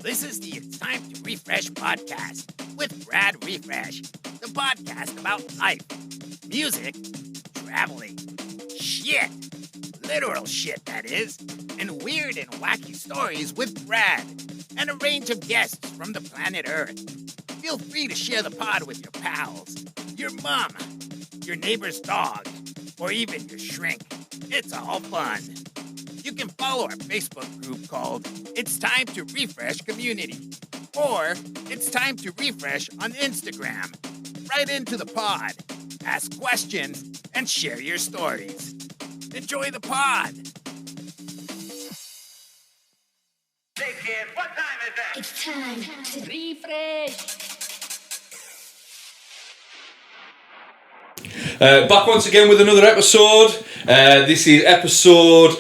This is the It's Time to Refresh podcast with Brad Refresh, the podcast about life, music, traveling, shit, literal shit that is, and weird and wacky stories with Brad, and a range of guests from the planet Earth. Feel free to share the pod with your pals, your mom, your neighbor's dog, or even your shrink. It's all fun. You can follow our Facebook group called It's Time to Refresh Community, or It's Time to Refresh on Instagram. Write into the pod, ask questions, and share your stories. Enjoy the pod. Hey kid, what time is that? It's time to refresh. Back once again with another episode. This is episode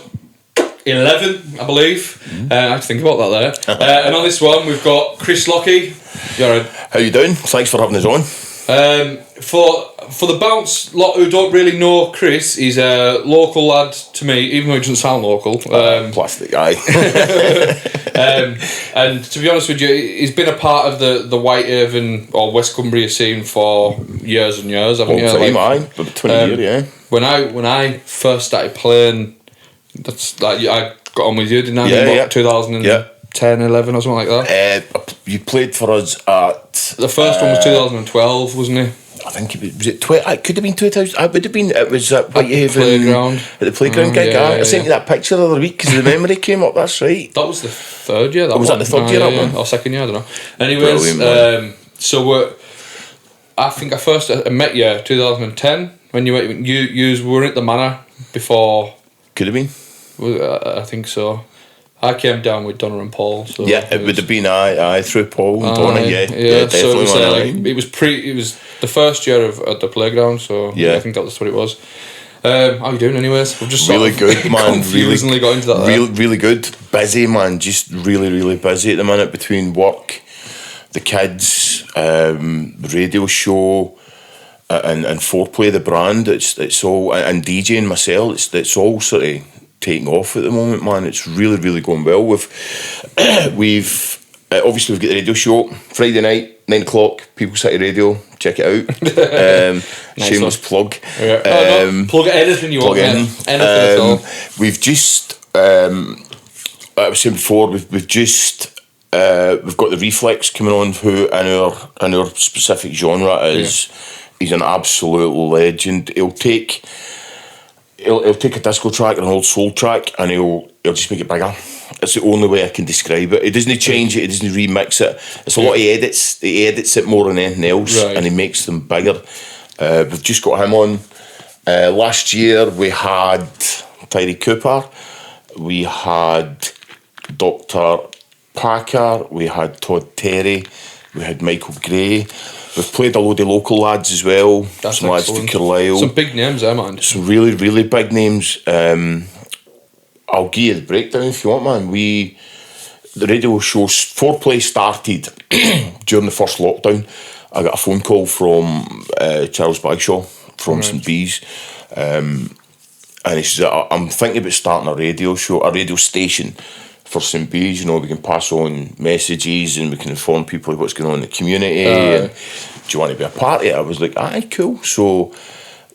11, I believe. I have to think about that there. And on this one, we've got Chris Lockie. You're right. How you doing? Thanks for having us on. For the bounce lot who don't really know Chris, he's a local lad to me, even though he doesn't sound local. Plastic guy. And to be honest with you, he's been a part of the Whitehaven or West Cumbria scene for years and years. Long time, about 20 years, yeah. When I first started playing, that's like I got on with you, didn't I? Yeah. 2010, 11 or something like that. You played for us at... The first one was 2012, wasn't it? I think it was it could have been 2000. It would have been. It was at Whitehaven playground. At the playground gig. I sent you that picture the other week because the memory came up. That's right. That was the third year. Was that the third year? That one or second year? I don't know. Anyways, I think I first met you 2010 when you were at the Manor before. Could have been. I think so. I came down with Donna and Paul. So yeah, it would have been I through Paul and Donna. Yeah, so definitely. it was the first year at the playground. So yeah, I think that was what it was. How you doing, anyways? We've just really good, man. Confusingly got into that. Really good. Busy, man. Just really busy at the minute between work, the kids, radio show, and Foreplay, the brand. It's all and DJing myself. It's all sort of taking off at the moment, man. It's really going well. We've obviously we've got the radio show Friday night, 9 o'clock. People City Radio, check it out. Shameless plug. Yeah. Plug anything you want. Anything at all. We've just I was saying before we've just we've got the Reflex coming on, who in our specific genre is he's an absolute legend. He'll take a disco track and an old soul track and he'll just make it bigger. It's the only way I can describe it. He doesn't change it, he doesn't remix it. It's a lot of edits. He edits it more than anything else, and he makes them bigger. We've just got him on. Last year we had Tyree Cooper, we had Dr. Packer, we had Todd Terry, we had Michael Gray. We've played a load of local lads as well. That's some lads from Carlisle. Some big names there, man. Some really big names. I'll give you the breakdown if you want, man. The radio show Foreplay started during the first lockdown. I got a phone call from Charles Bagshaw from St Bees. And he says, I'm thinking about starting a radio station for St Bees. You know, we can pass on messages and we can inform people of what's going on in the community. And do you want to be a part of it? I was like, aye, cool. So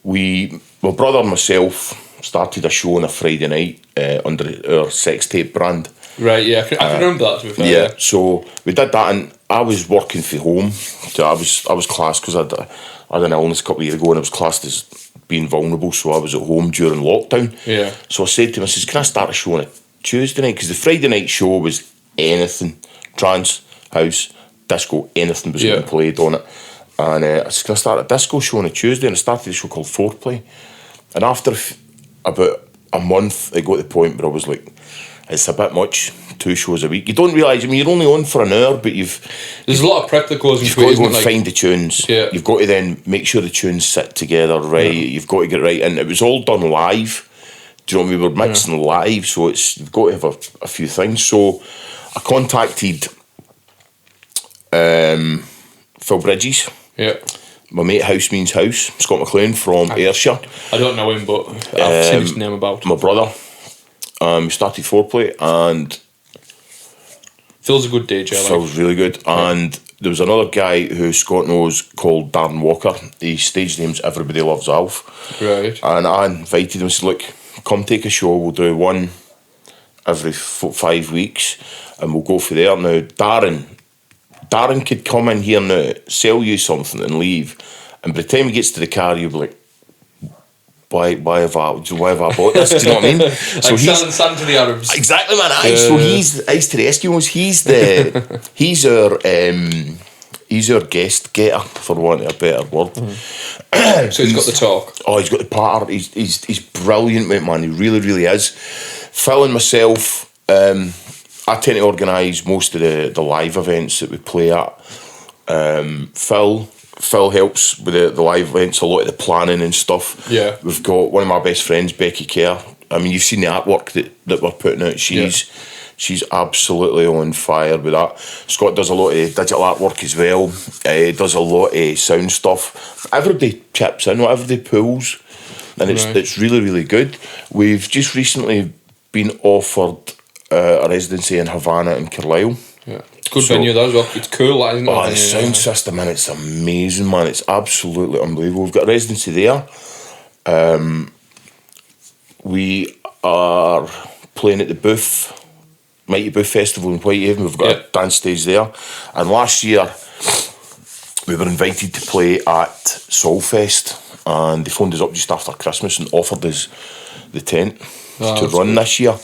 my brother and myself started a show on a Friday night under our sex tape brand. Right, yeah, I can remember that, to be fair. Yeah, so we did that, and I was working from home. So I was classed, because I had an illness a couple of years ago and I was classed as being vulnerable, so I was at home during lockdown. Yeah. So I said to him, I says, can I start a show on a Tuesday night? Because the Friday night show was anything, trance, house, disco, anything was being played on it. And I said, can I start a disco show on a Tuesday? And I started a show called Foreplay. And after about a month, it got to the point where I was like, it's a bit much, 2 shows a week. You don't realise, you're only on for an hour, but there's a lot of prep that goes into it. You've got to go and find the tunes. Yeah. You've got to then make sure the tunes sit together right. Yeah. You've got to get it right. And it was all done live. Do you know what I mean? We were mixing live, so you've got to have a few things. So I contacted Phil Bridges. Yeah. My mate House Means House, Scott McLean from Ayrshire. I don't know him, but I've seen his name about. My brother. We started Foreplay, and Phil's a good DJ. Phil's really good. And there was another guy who Scott knows called Darren Walker. His stage name's Everybody Loves Alf. Right. And I invited him and said, look, come take a show. We'll do one every 5 weeks and we'll go for there. Now, Darren could come in here now, sell you something and leave. And by the time he gets to the car, you'll be like, why have I bought this? Do you know what I mean? So like selling sand to the Arabs. Exactly, man. So he's ice to the Eskimos. He's our guest getter, for want of a better word. So he's got the talk. Oh, he's got the part. He's brilliant, mate, man. He really, really is. Phil and myself, I tend to organise most of the live events that we play at. Phil helps with the live events, a lot of the planning and stuff. Yeah. We've got one of my best friends, Becky Kerr. I mean, you've seen the artwork that we're putting out. She's absolutely on fire with that. Scott does a lot of digital artwork as well. Does a lot of sound stuff. Everybody chips in, everybody pulls. And it's really, really good. We've just recently been offered a residency in Havana and Carlisle. Yeah. Good venue that as well. It's cool, isn't it? Oh, the sound system, man, it's amazing, man. It's absolutely unbelievable. We've got a residency there. We are playing at the Booth, Mighty Booth Festival in Whitehaven. We've got a dance stage there. And last year, we were invited to play at Solfest, and they phoned us up just after Christmas and offered us the tent to run this year.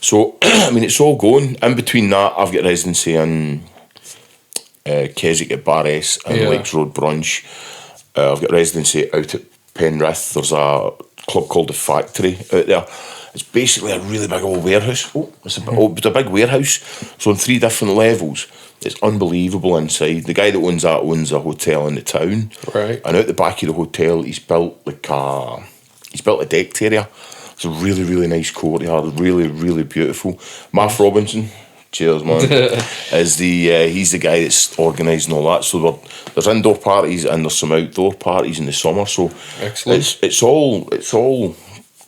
So, I mean, it's all going. In between that, I've got residency in Keswick at Bar S and Lakes Road Brunch. I've got residency out at Penrith. There's a club called The Factory out there. It's basically a really big old warehouse. It's a big warehouse. So on 3 different levels. It's unbelievable inside. The guy that owns that owns a hotel in the town. Right. And out the back of the hotel, he's built a decked area. It's a really, really nice courtyard, really, really beautiful. Matt Robinson, cheers, man, he's the guy that's organising all that. So there's indoor parties and there's some outdoor parties in the summer. So excellent. It's all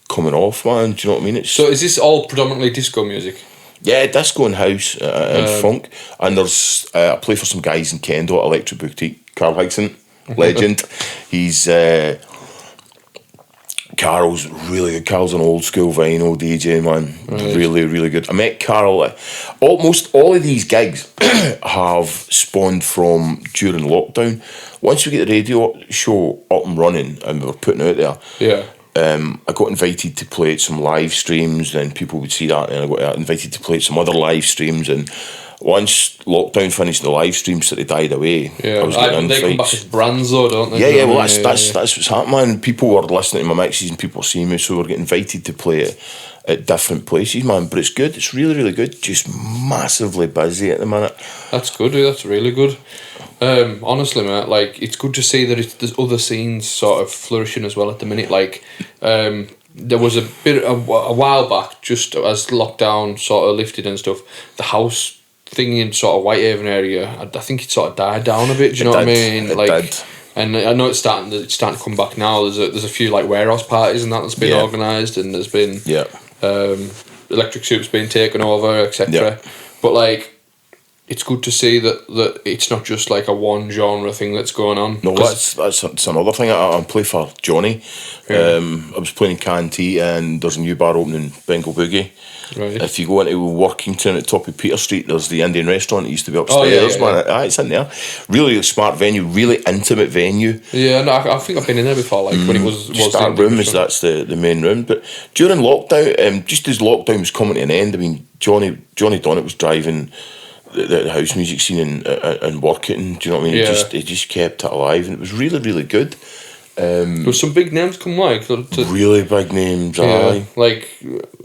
coming off, man. Do you know what I mean? So is this all predominantly disco music? Yeah, disco and house and funk. And there's I play for some guys in Kendo at Electric Boutique. Carl Higson, legend. He's Carl's really good. Carl's an old school vinyl DJ, man. Right. Really, really good. I met Carl. Almost all of these gigs have spawned from during lockdown. Once we get the radio show up and running and we were putting it out there, I got invited to play at some live streams, and people would see that, and I got invited to play at some other live streams. And once lockdown finished, the live streams sort of died away. I was getting they come back as brands though, don't they? Yeah, well that's what's happening. People were listening to my mixes and people were seeing me, so we're getting invited to play at different places, man. But it's good, it's really, really good. Just massively busy at the minute. That's good, that's really good. Honestly, mate, like, it's good to see that there's other scenes sort of flourishing as well at the minute. Like, there was a while back, just as lockdown sort of lifted and stuff, the house thing in sort of Whitehaven area, I think it sort of died down a bit. Do you know what I mean? It did. And I know it's starting to come back now. There's a few like warehouse parties and that's been organised, and there's been Electric Soup's been taken over, etc. But like, it's good to see that it's not just like a one genre thing that's going on. No, that's another thing. I play for Johnny. I was playing Canty, and there's a new bar opening, Bengal Boogie. Right. If you go into Workington at the top of Peter Street, there's the Indian restaurant that used to be upstairs. It's in there. Really smart venue, really intimate venue. Yeah, no, I think I've been in there before. Like when it was that room that's the main room. But during lockdown, just as lockdown was coming to an end, I mean, Johnny Donnett was driving the house music scene and working. Do you know what I mean? It just kept it alive, and it was really, really good. There was some big names come like really big names, like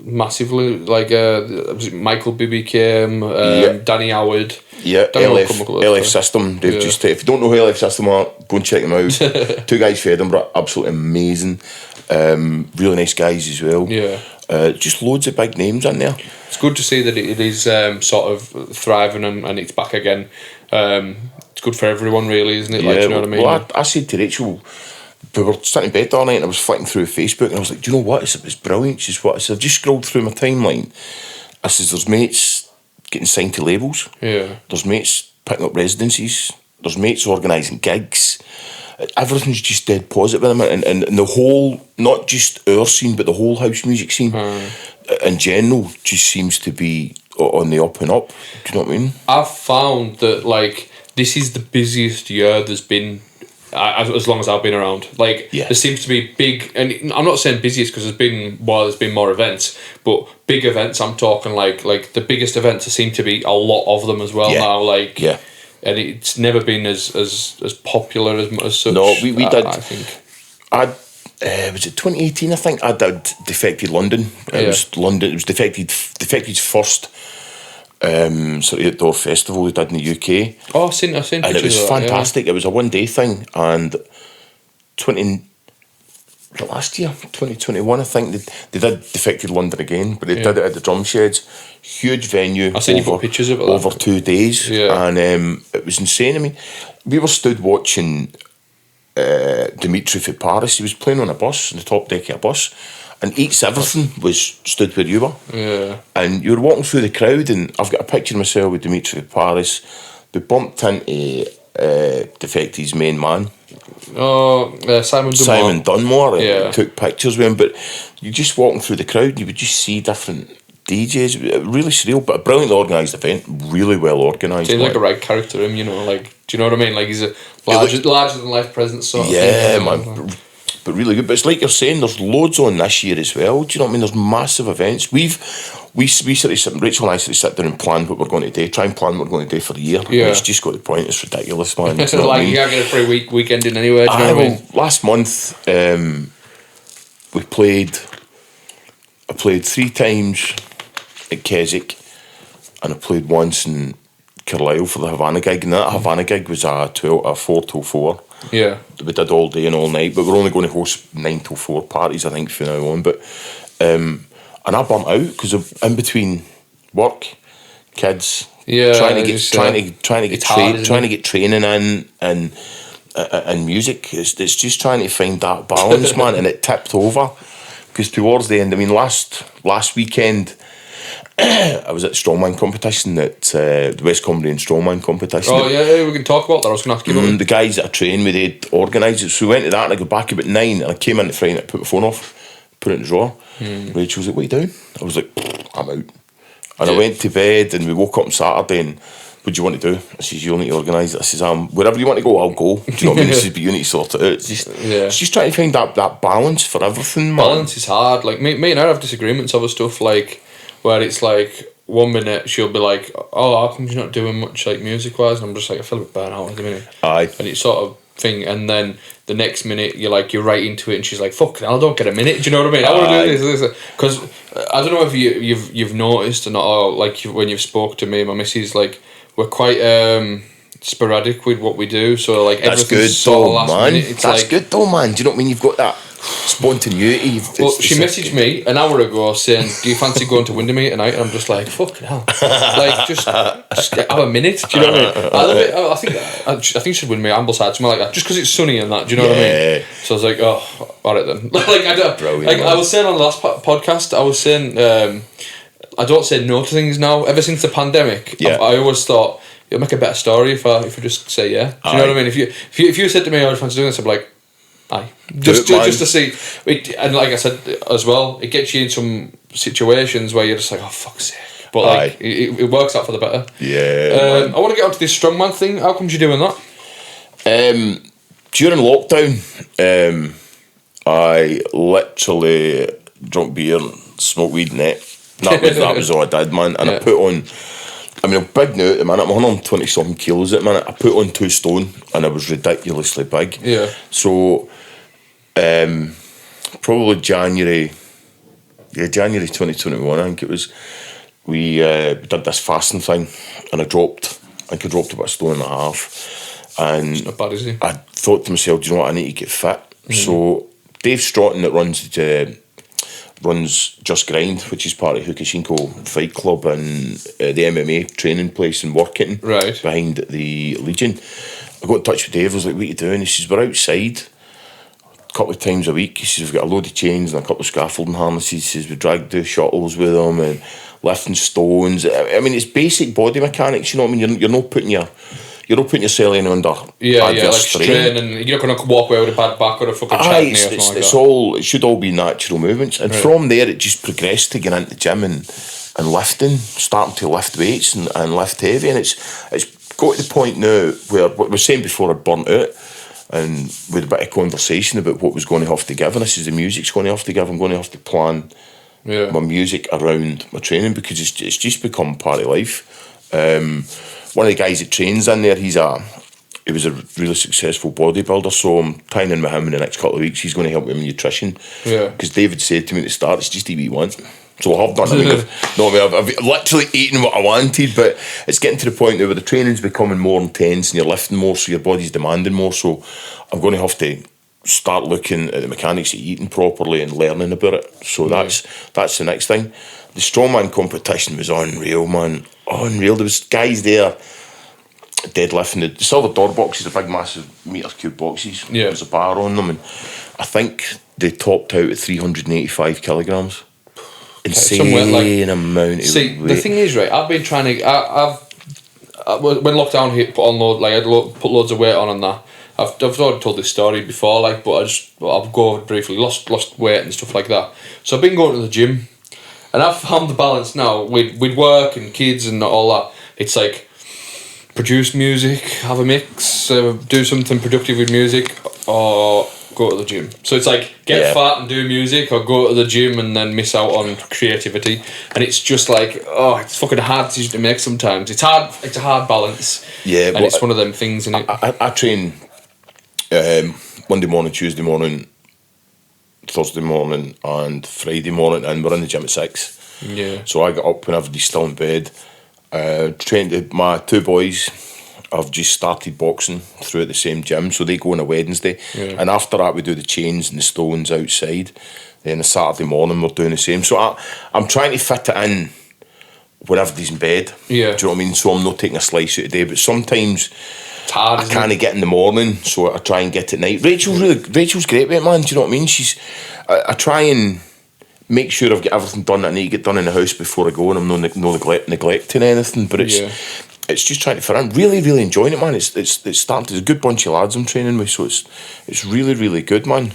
massively, like was it Michael Bibby came, Danny Howard, LF System. They've just if you don't know who LF System are, go and check them out. 2 guys from Edinburgh, absolutely amazing, really nice guys as well. Just loads of big names in there. It's good to see that it is sort of thriving and it's back again. It's good for everyone, really, isn't it? Like, you know what I mean? Well, I said to Rachel, we were sitting in bed all night and I was flicking through Facebook and I was like, do you know what? It's brilliant. She's what? I said, I've just scrolled through my timeline. I says, there's mates getting signed to labels. Yeah. There's mates picking up residencies. There's mates organising gigs. Everything's just dead positive at the minute, and the whole, not just our scene, but the whole house music scene in general just seems to be on the up and up. Do you know what I mean? I've found that, like, this is the busiest year there's been as long as I've been around. Like, there seems to be big, and I'm not saying busiest because there's been more events, but big events, I'm talking like the biggest events, there seem to be a lot of them as well now. Like, and it's never been as popular as such. No, we did. I think. Was it 2018? I think I did Defected London. It was London. It was Defected's first sort of outdoor festival we did in the UK. Oh, I've seen pictures of that. And it was fantastic. It was a one-day thing, and last year, 2021, I think they did Defected London again, but they did it at the Drum Sheds. Huge venue. I've seen you put pictures of it over 2 days, and it was insane. I mean, we were stood watching Dimitri for Paris. He was playing on a bus, on the top deck of a bus, and Eats Everything was stood where you were. Yeah. And you were walking through the crowd, and I've got a picture of myself with Dimitri for Paris. We bumped into Defected's main man. Simon Dunmore. And took pictures with him, but you're just walking through the crowd and you would just see different DJs. Really surreal, but a brilliantly organised event, really well organised. Seems like a right character, him, you know, like, do you know what I mean? Like, he's a larger than life presence sort of thing. Yeah, man. But really good. But it's like you're saying, there's loads on this year as well. Do you know what I mean? There's massive events. We sort of sit, Rachel and I sort of sit down and plan what we're going to do, try and plan what we're going to do for the year. Yeah. It's just got the point, it's ridiculous, man. It's like, you can't get a free weekend in anywhere, do you know what I mean? Last month, I played 3 times at Keswick, and I played once in Carlisle for the Havana gig, and that Havana gig was a 4 till 4. Yeah. We did all day and all night, but we're only going to host 9 till 4 parties, I think, from now on. But and I burnt out because of in between work, kids, trying to get training in and music. It's just trying to find that balance, man. And it tipped over because towards the end, I mean, last weekend, I was at the strongman competition at the West Cumbrian strongman competition. Oh yeah, we can talk about that. I was going to ask you. The guys that I train with, they'd organised it, so we went to that, and I got back about 9, and I came in the Friday night, I put my phone off, put it in the drawer. Rachel was like, "What are you doing?" I was like, "I'm out." And I went to bed, and we woke up on Saturday, and what do you want to do? I says, "You'll need to organise it." I says, "Wherever you want to go, I'll go." Do you know what I mean? This is, but you need to sort it out. It's just trying to find that balance for everything, man. Balance is hard. Like me and her have disagreements over stuff, like where it's like 1 minute she'll be like, "Oh, how come you're not doing much like music wise?" And I'm just like, I feel a bit burnt out at the minute. Aye. And it's sort of thing, and then the next minute you're right into it, and she's like, "Fuck, I don't get a minute." Do you know what I mean? I want to do this because I don't know if you've noticed or not, or like when you've spoke to me and my missus, like we're quite sporadic with what we do. So like everything's sort of last minute. That's good though, man. Do you know what I mean? You've got that spontaneity. Well, she messaged me an hour ago saying, "Do you fancy going to Windermere tonight?" And I'm just like, "Fucking hell!" Like just have a minute. Do you know what I mean? I love it. I think she should Windermere, Ambleside, something like that, just because it's sunny and that. Do you know what I mean? So I was like, "Oh, all right then." I was saying on the last podcast, I was saying I don't say no to things now. Ever since the pandemic, I always thought it'll make a better story if I just say yeah. Do you know what I mean? If you said to me, "Oh, you fancy doing this?" I'm like, aye. Just to see it, and like I said as well, it gets you in some situations where you're just like, oh fuck's sake, but like it works out for the better. I want to get onto this strongman thing. How come you're doing that? During lockdown, I literally drank beer and smoked weed in it. That was all I did, man. And I put on, I mean, I'm big now at the minute. I'm 120 something kilos at the minute. I put on 2 stone and I was ridiculously big. Yeah. So, probably January 2021, I think it was, we did this fasting thing, and I dropped about 1.5 stone. And it's not bad, is it? I thought to myself, do you know what, I need to get fit. So Dave Stratton, that runs Just Grind, which is part of Hukashinko Fight Club and the MMA training place in Workington, right behind the Legion. I got in touch with Dave. I was like, "What are you doing?" He says, "We're outside a couple of times a week." He says, "We've got a load of chains and a couple of scaffolding harnesses." He says, "We drag do shuttles with them and lifting stones. I mean, it's basic body mechanics. You know what I mean? You're not putting yourself in under like strain, and you're not going to walk away with a bad back or a fucking chutney or something like that. It should all be natural movements, and from there it just progressed to get into the gym and lifting, starting to lift weights and lift heavy, and it's got to the point now where what we were saying before, I burnt out, and with a bit of conversation about what was going to have to give, and this is the music's going to have to give. I'm going to have to plan my music around my training, because it's just become part of life. One of the guys that trains in there, he was a really successful bodybuilder, so I'm tying in with him in the next couple of weeks. He's going to help me with nutrition. Yeah. Because David said to me at the start, it's just eat what you want. So I have done. I've literally eaten what I wanted, but it's getting to the point now where the training's becoming more intense and you're lifting more, so your body's demanding more. So I'm going to have to start looking at the mechanics of eating properly and learning about it. So that's the next thing. The strongman competition was unreal, man. Unreal. There was guys there deadlifting. Saw the door boxes, the big massive metre cube boxes. Yeah. There was a bar on them, and I think they topped out at 385 kilograms. Insane amount of weight. The thing is, right, I've been trying to... when lockdown hit, put loads of weight on and that. I've already told this story before, like, but I'll go over it briefly. Lost weight and stuff like that. So I've been going to the gym, and I've found the balance now with work and kids and all that. It's like produce music, have a mix, do something productive with music, or go to the gym. So it's like get fat and do music, or go to the gym and then miss out on creativity. And it's just like, it's fucking hard decision to make sometimes. It's hard. It's a hard balance. Yeah, and it's one of them things. I train Monday morning, Tuesday morning, Thursday morning, and Friday morning, and we're in the gym at 6. Yeah. So I get up when everybody's still in bed. Trained my 2 boys. I've just started boxing through at the same gym, so they go on a Wednesday, and after that we do the chains and the stones outside. Then a Saturday morning we're doing the same. So I'm trying to fit it in when everybody's in bed. Yeah. Do you know what I mean? So I'm not taking a slice out of the day, but sometimes it's hard, I can't get in the morning, so I try and get at night. Rachel's great with it, man. Do you know what I mean? I try and make sure I've got everything done that I need to get done in the house before I go, and I'm not neglecting anything. But it's just trying to fit in. Really, really enjoying it, man. It's starting. There's a good bunch of lads I'm training with, so it's really, really good, man.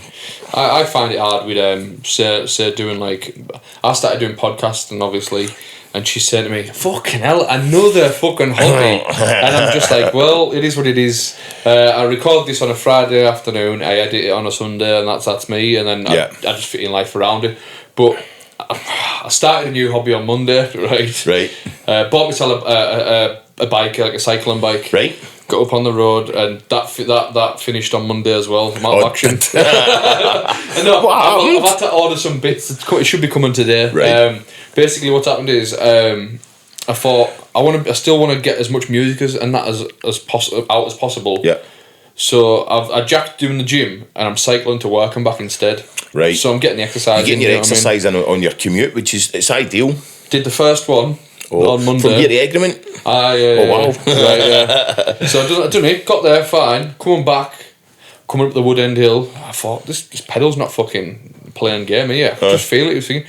I find it hard with say doing, like, I started doing podcasting, obviously, and she said to me, "Fucking hell, another fucking hobby," and I'm just like, well, it is what it is. I record this on a Friday afternoon, I edit it on a Sunday, and that's me, and then I just fit in life around it. But I started a new hobby on Monday, right? Right. Bought myself a bike, like a cycling bike. Right. Got up on the road, and that finished on Monday as well. I'm out of action. No, I've had to order some bits. It should be coming today. Right. Basically, what's happened is I thought I still want to get as much music as possible. Yeah. So I jacked doing the gym, and I'm cycling to work and back instead. Right. So I'm getting the exercise. You're getting your exercise on your commute, which is it's ideal. Did the first one on Monday. From here to Egremont? Yeah. Wow. Right, yeah. So I don't know, got there fine, coming up the Wood End Hill, I thought, this pedal's not fucking playing game here. I could just feel it.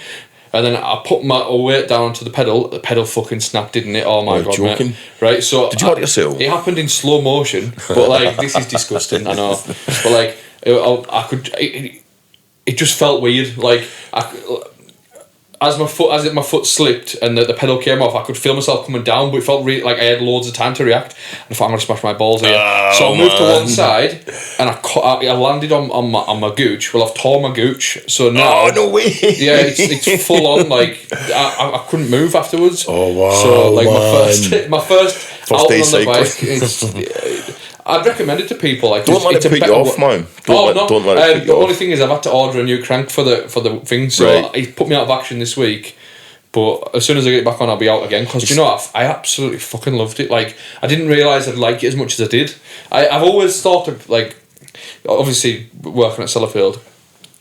And then I put my weight down onto the pedal fucking snapped, didn't it? Oh my god, joking. Mate. Right, so... Did you hurt yourself? It happened in slow motion, but like, this is disgusting, I know. But like, it just felt weird. Like, as my foot slipped and the pedal came off, I could feel myself coming down, but it felt really like I had loads of time to react. And I thought, I'm going to smash my balls here. So I moved to one side, and I landed on my gooch. Well, I've torn my gooch, so now... Oh, no way! Yeah, it's full on, like, I couldn't move afterwards. Oh, wow, so, like, my first outing on the bike, I'd recommend it to people. Like, don't let it put you off, man. Don't let it put you off. The only thing is, I've had to order a new crank for the thing, so it put me out of action this week. But as soon as I get back on, I'll be out again. Because, you know, I absolutely fucking loved it. Like, I didn't realise I'd like it as much as I did. I've always thought of, like, obviously working at Sellafield,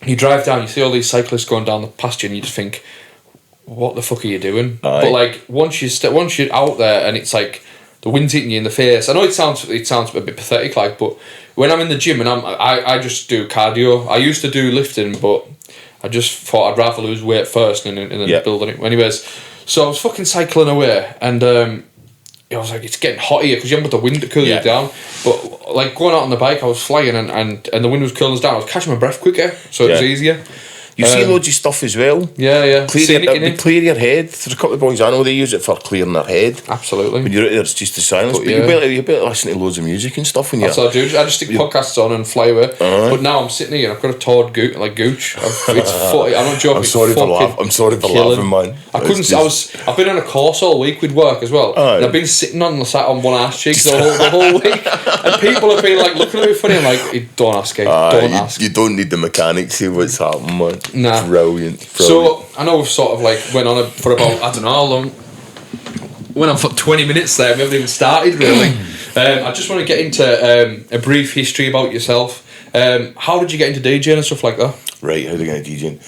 you drive down, you see all these cyclists going down the pasture, and you just think, what the fuck are you doing? Aye. But like, once you're out there, and it's like, the wind's hitting you in the face. I know it sounds a bit pathetic, like, but when I'm in the gym and I just do cardio. I used to do lifting, but I just thought I'd rather lose weight first and then build on it. Anyways, So I was fucking cycling away, and I was like, it's getting hot here because you haven't got the wind to cool you down. But like going out on the bike, I was flying, and the wind was cooling us down. I was catching my breath quicker, so it was easier. You see loads of stuff as well. Yeah. Clear your head. There's a couple of boys I know, they use it for clearing their head. Absolutely. When you're out there, it's just the silence. But you better listen to loads of music and stuff when you're... That's what I do. I just stick podcasts on and fly away. But now I'm sitting here and I've got a tawed gooch. It's funny. I'm not joking. I'm sorry for laughing, man. I've been on a course all week with work as well. And I've been sitting on one ass cheek the whole week. And people have been like looking at me funny. I'm like, don't ask it. Don't ask. You don't need the mechanics to see what's happening, man. Nah. Brilliant. So I know we've sort of like went on for about, I don't know how long. Went on for 20 minutes there. We haven't even started really. I just want to get into a brief history about yourself. How did you get into DJing and stuff like that? Right, how did I get into DJing?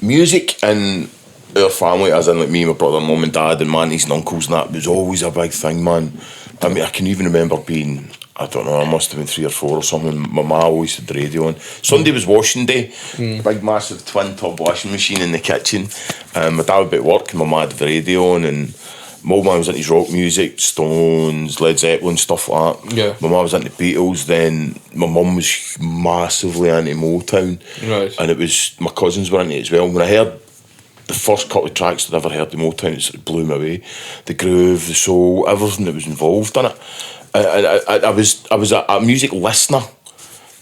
Music and our family, as in like me, my brother, mum and dad, and my aunties and uncles and that, was always a big thing, man. I mean, I can even remember being, I don't know, I must have been 3 or 4 or something. My ma always had the radio on. Sunday was washing day. Big massive twin tub washing machine in the kitchen. My dad would be at work and my ma had the radio on, and my old man was into his rock music, Stones, Led Zeppelin, stuff like that. Yeah. My ma was into Beatles. Then my mum was massively into Motown. Right. And it was, my cousins were into it as well. When I heard the first couple of tracks that I'd ever heard in Motown, it sort of blew me away. The groove, the soul, everything that was involved in it. I was a music listener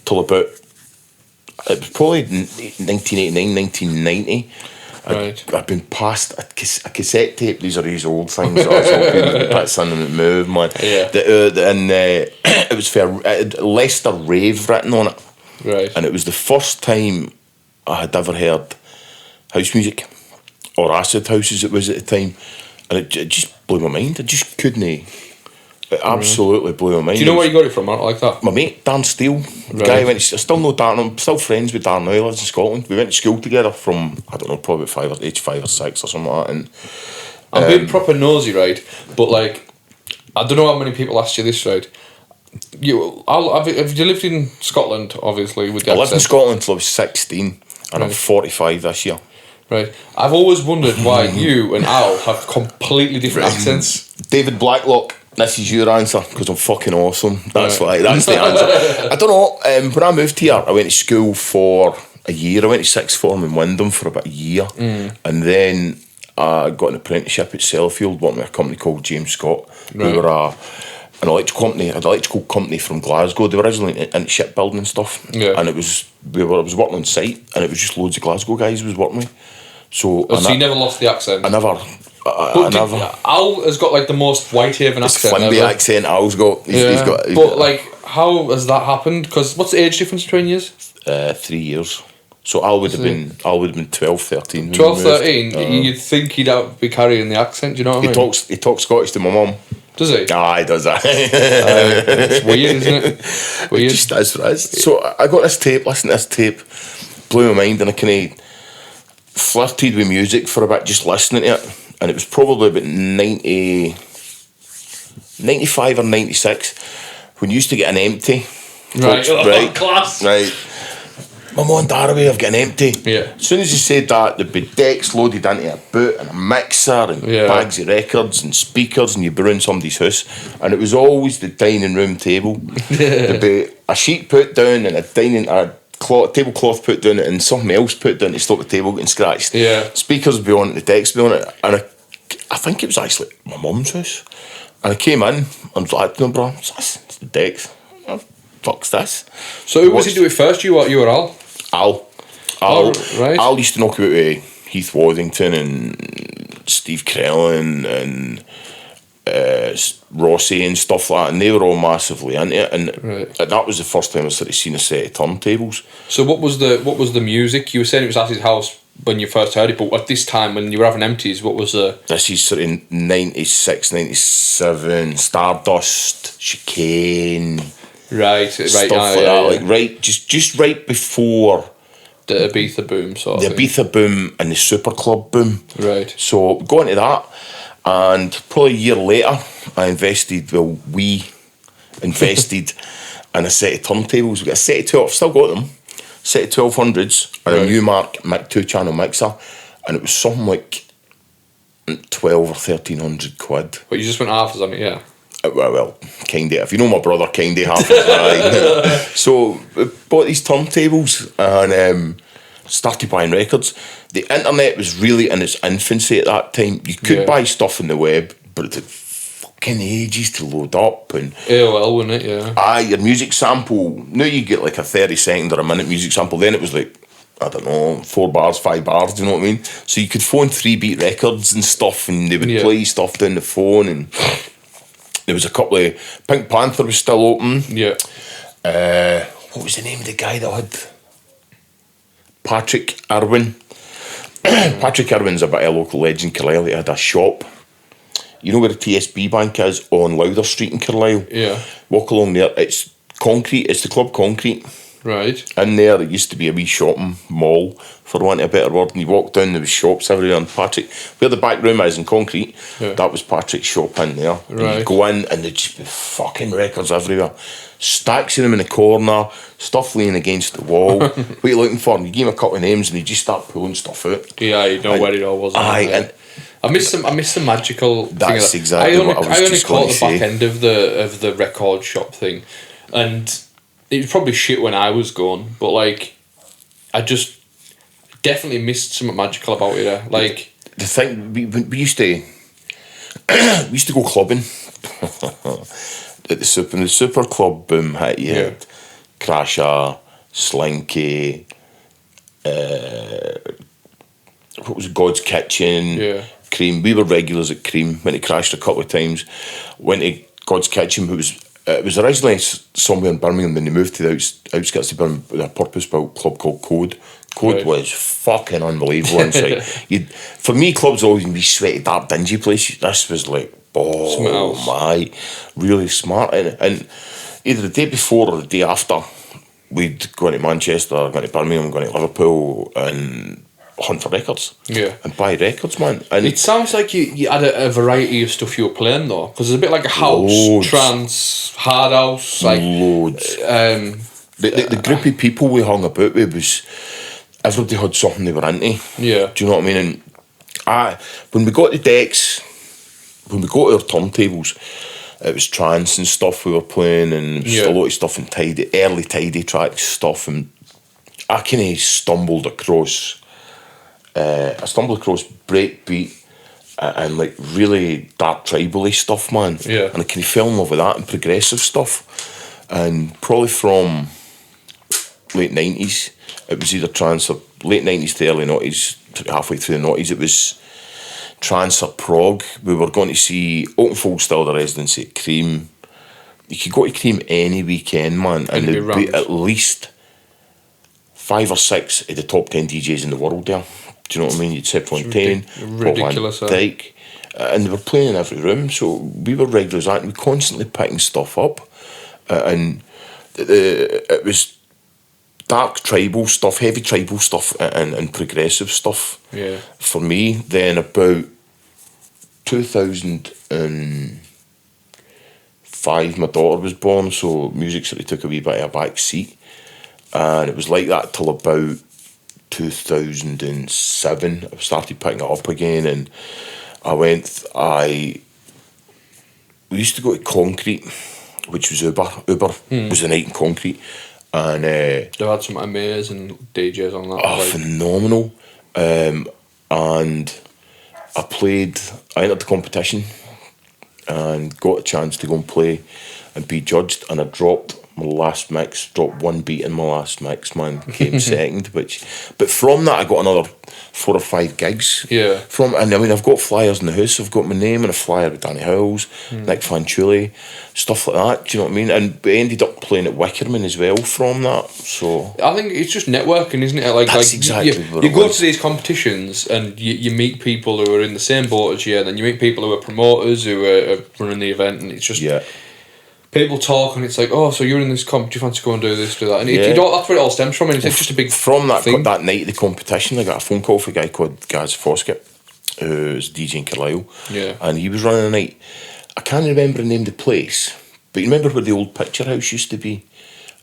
till about, it was probably 1989, 1990. Right. I've been past a cassette tape. These are these old things that I was talking about, something that moved, man. Yeah. It was for Leicester Rave written on it. Right. And it was the first time I had ever heard house music, or acid house as it was at the time, and it just blew my mind. I just couldn't. It absolutely blew my mind. Do you know where you got it from, like that? My mate, Dan Steele. The guy I still know Dan. I'm still friends with Dan now. He lives in Scotland. We went to school together from, I don't know, probably age 5 or 6 or something like that. And I'm being proper nosy, right? But like, I don't know how many people asked you this, right? Have you lived in Scotland, obviously, with the accent? I lived in Scotland till I was 16, and I'm 45 this year. Right. I've always wondered why you and Al have completely different accents. David Blacklock, this is your answer, because I'm fucking awesome. That's the answer. I don't know, when I moved here, I went to school for a year. I went to sixth form in Windham for about a year. And then I got an apprenticeship at Sellafield, working with a company called James Scott, who were an electrical company from Glasgow. They were originally into shipbuilding and stuff. Yeah. And I was working on site, and it was just loads of Glasgow guys I was working with. So you never lost the accent? I never. Al has got like the most Whitehaven accent. It's Flimby accent Al's got. He's got. Like, how has that happened? Because what's the age difference between years? 3 years. So Al would have been 12, 13. 12, 13? You'd think he'd be carrying the accent, do you know what I mean? He talks Scottish to my mum. Does he? Ah, he does that. It's weird, isn't it? Weird. It just is what it is. So I got this tape, listened to this tape, blew my mind, and I kind of flirted with music for a bit, just listening to it. And it was probably about 95 or 96 when you used to get an empty. Right, right, class. Right. My mum and dad away, I've got an empty. Yeah. As soon as you said that, there'd be decks loaded into a boot and a mixer and bags of records and speakers, and you'd be around somebody's house. And it was always the dining room table. There'd be a sheet put down and a tablecloth put down and something else put down to stop the table getting scratched. Yeah. Speakers would be on it, the decks would be on it. And I think it was actually my mum's house. And I came in and was like, no, bro, it's the decks. Fuck's this. So who was he doing first? You or Al? Al. Right. Al used to knock about with Heath Waddington and Steve Crellin and Rossi and stuff like that, and they were all massively into it. And that was the first time I sort of seen a set of turntables. So what was the music? You were saying it was at his house when you first heard it, but at this time when you were having empties, what was the... This is sort of 96, 97, Stardust, Chicane... Right, stuff like that. Like just right before the Ibiza boom, sort of. The Ibiza boom and the Super Club boom. Right. So going to that, and probably a year later, we invested in a set of turntables. We got a set of 12. I've still got them. Set of 1200s and a Newmark 2-channel mixer, and it was something like 12 or 1300 quid. But you just went half on it, yeah. Well, kinda. If you know my brother, kinda half. So bought these turntables and started buying records. The internet was really in its infancy at that time. You could buy stuff on the web, but it took fucking ages to load up. And AOL, wouldn't it? Yeah. your music sample. Now you get like a 30-second or a minute music sample. Then it was like, I don't know, 4 bars, 5 bars. Do you know what I mean? So you could phone 3-beat records and stuff, and they would play stuff down the phone. And there was a couple of Pink Panther was still open. Yeah. What was the name of the guy that had Patrick Irwin? Patrick Irwin's a bit of a local legend. Carlisle. He had a shop. You know where the TSB Bank is on Lowther Street in Carlisle? Yeah. Walk along there. It's concrete. It's the Club Concrete. Right. In there, it used to be a wee shopping mall, for want of a better word. And you walk down, there was shops everywhere. And Patrick, where the back room is in concrete, that was Patrick's shop in there. Right. And you'd go in, and there'd just be fucking records everywhere. Stacks of them in the corner, stuff laying against the wall. What are you looking for? And you give him a couple of names, and he'd just start pulling stuff out. Yeah, you know where it all was. And I miss the magical. that's thing exactly what I was I only just caught going to the back say. end of the record shop thing, and it was probably shit when I was going, but like, I just definitely missed something magical about it. Like the thing we used to go clubbing at the super club boom hit. You had Crasher, Slinky, what was it, God's Kitchen, Cream. We were regulars at Cream. Went to Crashed a couple of times. Went to God's Kitchen. It was originally somewhere in Birmingham, then they moved to the outskirts of Birmingham with a purpose-built club called Code. Code was fucking unbelievable inside. For me, clubs always been sweaty, dark, dingy place. This was like, oh my, really smart. And either the day before or the day after, we'd go into Manchester, go into Birmingham, go into Liverpool, and hunt for records. Yeah. And buy records, man. And it sounds like you had a variety of stuff you were playing though, because it's a bit like a house, trance, hard house, like loads. The group of people we hung about with was everybody had something they were into. Yeah. Do you know what I mean? And when we got the decks, when we got our turntables, it was trance and stuff we were playing, and it was a lot of stuff in early tidy track stuff, and I kind of stumbled across breakbeat and like really dark tribal-y stuff, man. Yeah. And I kind of fell in love with that and progressive stuff. And probably from late 90s, it was either trance or late 90s to early 90s, halfway through the 90s, it was trance or prog. We were going to see Oakenfold still the residency at Cream. You could go to Cream any weekend, man, and there'd be at least 5 or 6 of the top 10 DJs in the world there. Do you know what I mean? You'd Sep Fontaine, ridiculous, Paul Van Dyke, and they were playing in every room. So we were regulars at it. We were constantly picking stuff up, and it was dark tribal stuff, heavy tribal stuff, and progressive stuff. Yeah. For me, then about 2005, my daughter was born, so music sort of took a wee bit of a back seat, and it was like that till about 2007. I started picking it up again, and we used to go to Concrete, which was Uber was the night in Concrete, and they had some amazing DJs on that. Phenomenal. And I entered the competition and got a chance to go and play and be judged, and I dropped one beat in my last mix, man. Came second, but from that I got another 4 or 5 gigs. Yeah. And I mean, I've got flyers in the house. I've got my name and a flyer with Danny Howells, Nick Fanciulli, stuff like that. Do you know what I mean? And we ended up playing at Wickerman as well from that. So I think it's just networking, isn't it? That's exactly what you go to these competitions and you meet people who are in the same boat as you, and then you meet people who are promoters who are running the event, and it's just people talk, and it's like, oh, so you're in this comp, do you fancy go and do this, do that? And that's where it all stems from, and it's just a big from that thing. That night of the competition, I got a phone call from a guy called Gaz Foskett, who's DJ in Carlisle. Yeah. And he was running a night. I can't remember the name of the place, but you remember where the old picture house used to be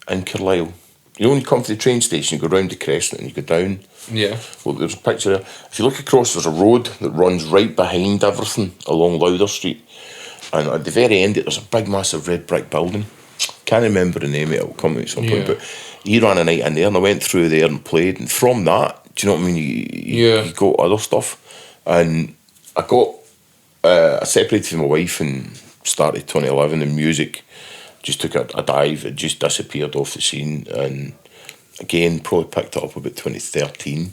in Carlisle? when you come to the train station, you go round the Crescent and you go down. Yeah. Well, there's a picture there. If you look across, there's a road that runs right behind everything along Lowther Street. And at the very end, there's a big, massive red brick building. Can't remember the name of it, it'll come at some point. But he ran a night in there and I went through there and played. And from that, do you know what I mean? You got other stuff. And I separated from my wife and started 2011, and music just took a dive. It just disappeared off the scene. And again, probably picked it up about 2013.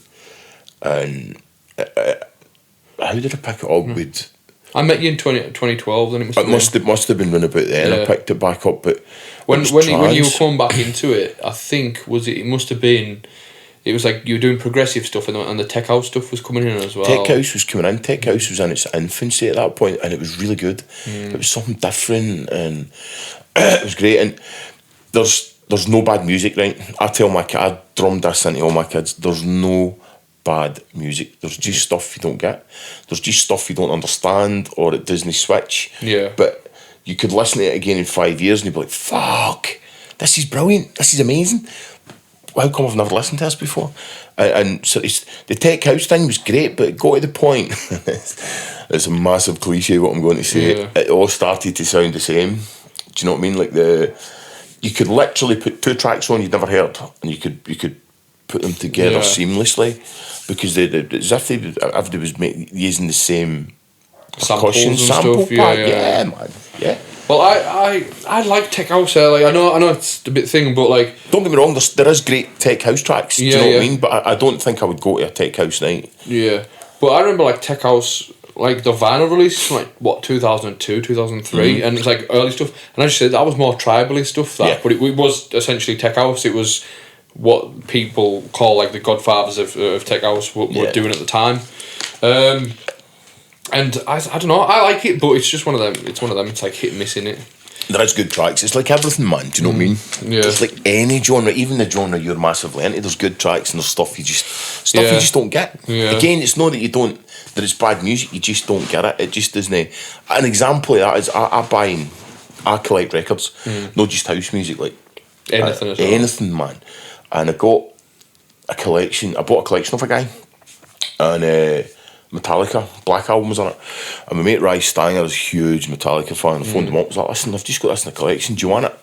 And how did I pick it up with... I met you in 2012, then it must have been run about then. I picked it back up, but when you were coming back into it, I think it must have been. It was like you were doing progressive stuff, and the tech house stuff was coming in as well. Tech house was coming in. Tech house was in its infancy at that point, and it was really good. It was something different, and it was great. And there's no bad music, right? I tell my kid, I drummed this into all my kids. There's no bad music. There's just stuff you don't get. There's just stuff you don't understand, or it doesn't switch. Yeah. But you could listen to it again in 5 years and you'd be like, fuck, this is brilliant, this is amazing. How come I've never listened to this before? And so the tech house thing was great, but it got to the point, it's a massive cliche what I'm going to say, it all started to sound the same. Do you know what I mean? Like you could literally put two tracks on you'd never heard, and you could put them together seamlessly, because as if everybody was using the same percussion sample pack. Yeah, man. Yeah. Well, I like tech house. Like I know it's a bit thing, but like, don't get me wrong. There is great tech house tracks. Do you know what I mean? But I don't think I would go to a tech house night. Yeah, but I remember like tech house, like the vinyl release from like 2002, 2003, and it's like early stuff. And I just said that was more tribally stuff. But it was essentially tech house. It was what people call like the godfathers of tech house were doing at the time. And I don't know, I like it, but it's just one of them. It's like hit and miss in it. There is good tracks. It's like everything, man. Do you know what I mean? Yeah. It's like any genre, even the genre you're massively into. There's good tracks and there's stuff you just don't get. Yeah. Again, it's not that that it's bad music. You just don't get it. It just isn't. An example of that is I collect records, not just house music, like anything as well. Anything, man. And I bought a collection of a guy, and Metallica, Black Album was on it. And my mate Ry Stanger is a huge Metallica fan. I phoned him up, I was like, listen, I've just got this in the collection, do you want it?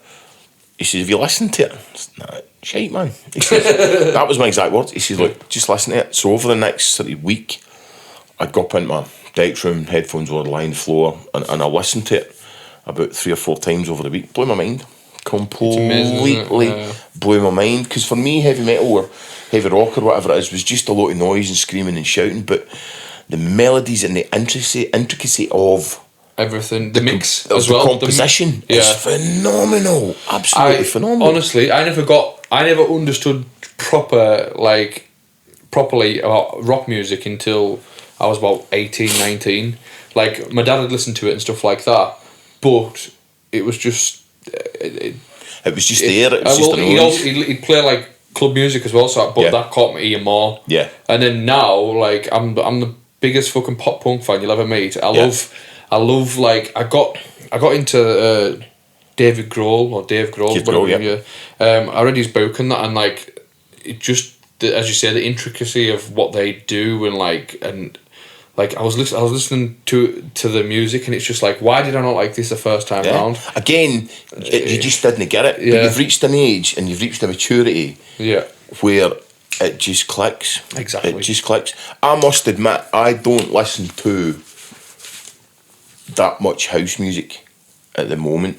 He says, have you listened to it? I said, nah, shite, man. He says, that was my exact words. He says, look, just listen to it. So over the next sort of week, I'd go up into my deck room, headphones were lying on the floor, and I listened to it about 3 or 4 times over the week. Blew my mind. Completely blew my mind. Because for me, heavy metal or heavy rock or whatever it is was just a lot of noise and screaming and shouting, but the melodies and the intricacy of everything, the mix of as the well, composition is phenomenal. Absolutely phenomenal. Honestly, I never understood properly about rock music until I was about 18, 19. Like my dad had listened to it and stuff like that, but it was just it was just there. It was just a noise. He'd play like club music as well, that caught my ear more. Yeah. And then now, like I'm the biggest fucking pop punk fan you'll ever meet. I love like I got into Dave Grohl, I read his book and that, and like it just, as you say, the intricacy of what they do, and I was listening to the music, and it's just like, why did I not like this the first time round? Again, you just didn't get it. But you've reached an age and you've reached a maturity where it just clicks. Exactly. It just clicks. I must admit, I don't listen to that much house music at the moment.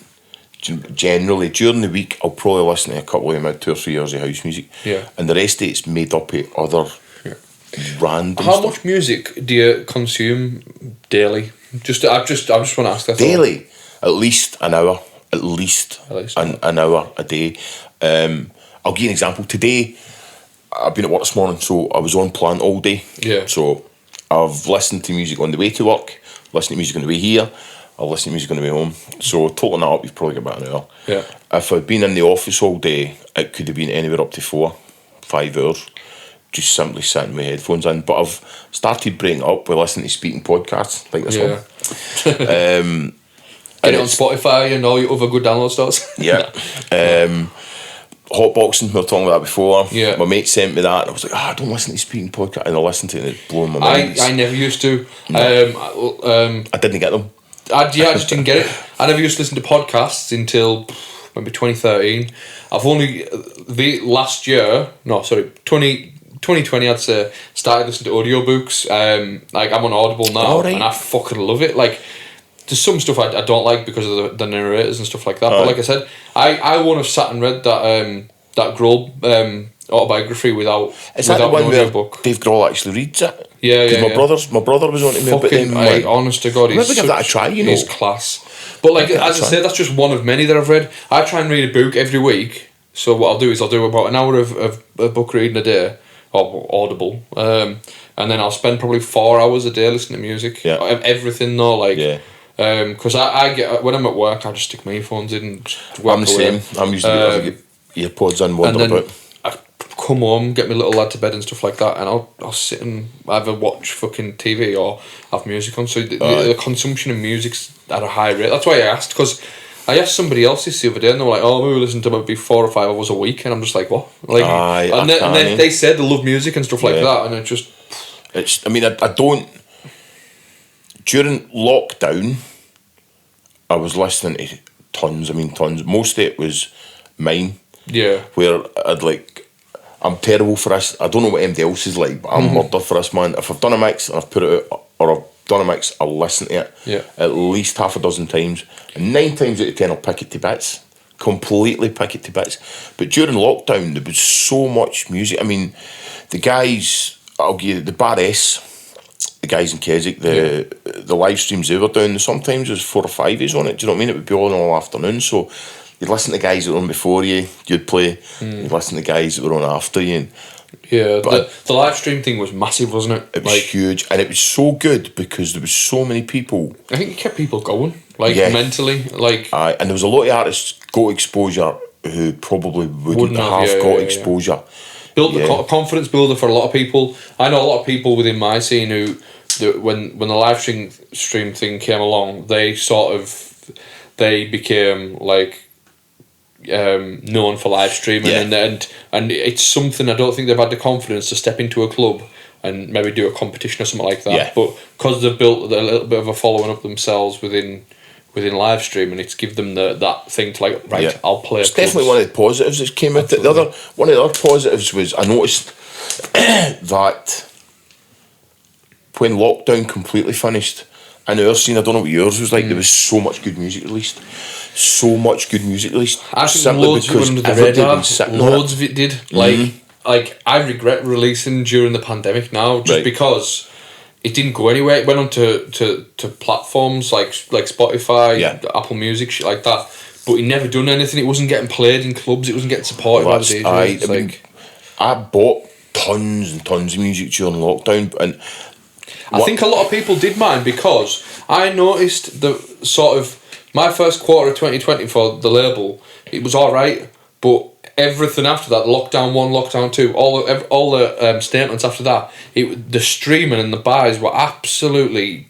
Generally, during the week, I'll probably listen to a couple of about 2 or 3 hours of house music. Yeah. And the rest of it's made up of other random How stuff. much music do you consume daily? I just want to ask that. Daily? At least an hour. At least an hour a day. I'll give you an example. Today, I've been at work this morning, so I was on plant all day. Yeah. So I've listened to music on the way to work, listened to music on the way here, I've listened to music on the way home. So totaling that up, you've probably got about an hour. Yeah. If I'd been in the office all day, it could have been anywhere up to 4-5 hours, just simply sitting with headphones in. But I've started breaking it up by listening to speaking podcasts like this one. Get it on Spotify and all your other good download stores. Yeah. hotboxing, we were talking about that before. Yeah. My mate sent me that, and I was like, I don't listen to speaking podcast, and I listened to it, and it blew my mind. I never used to. I didn't get them. I just didn't get it. I never used to listen to podcasts until maybe 2013. I've only 2020 I'd say, started listening to audiobooks. Like I'm on Audible now, and I fucking love it. Like there's some stuff I don't like because of the narrators and stuff like that. But like I said, I won't have sat and read that Grohl autobiography without that the one an where audiobook. Dave Grohl actually reads it? Yeah, yeah. My brother was on to me about them. Like, honest to God, maybe give that a try. You know, he's class. But like as I say, that's just one of many that I've read. I try and read a book every week. So what I'll do is I'll do about an hour of book reading a day, or Audible, and then I'll spend probably 4 hours a day listening to music. Yeah. Everything though, like. Yeah. Because I get when I'm at work, I just stick my earphones in. And I'm the same. I'm using earpods and wander about. I come home, get my little lad to bed and stuff like that, and I'll sit and either watch fucking TV or have music on. So the consumption of music's at a high rate. That's why I asked, because I asked somebody else this the other day, and they were like, "Oh, we listen to maybe 4 or 5 hours a week," and I'm just like, "What?" Like, and then they said they love music and stuff like that, and it's. I mean, I don't. During lockdown, I was listening to tons. I mean, tons. Most of it was mine. Yeah. Where I'm terrible for this. I don't know what anybody else is like, but I'm murder for this, man. If I've done a mix and I've put it out, or I've done a mix, I'll listen to it at least half a dozen times. And 9 times out of 10, I'll pick it to bits. Completely pick it to bits. But during lockdown, there was so much music. I mean, the guys, I'll give you the Bar S, the guys in Keswick, the live streams they were doing, sometimes there was 4 or 5 days on it. Do you know what I mean? It would be on all afternoon. So you'd listen to guys that were on before you, you'd play. You'd listen to guys that were on after you. The live stream thing was massive, wasn't it? It was huge, and it was so good because there was so many people. I think it kept people going, mentally, and there was a lot of artists got exposure who probably wouldn't have got exposure. Built the confidence builder for a lot of people. I know a lot of people within my scene who, when the live stream thing came along, they became like known for live streaming, and it's something I don't think they've had the confidence to step into a club and maybe do a competition or something like that. Yeah. But because they've built a little bit of a following up themselves within live streaming, it's give them that thing to I'll play. It's definitely one of the positives that came out. One of the other positives was I noticed that when lockdown completely finished, in our scene, I don't know what yours was like, there was so much good music released. I think loads of it under the radar. Loads of it did. Like I regret releasing during the pandemic now, just because it didn't go anywhere. It went on to platforms like Spotify, Apple Music, shit like that. But it never done anything. It wasn't getting played in clubs. It wasn't getting supported by the DJs. I bought tons and tons of music during lockdown, and I think a lot of people did mine because I noticed the sort of my first quarter of 2020 for the label. It was all right, but everything after that, lockdown 1, lockdown 2, all the statements after that, the streaming and the buys were absolutely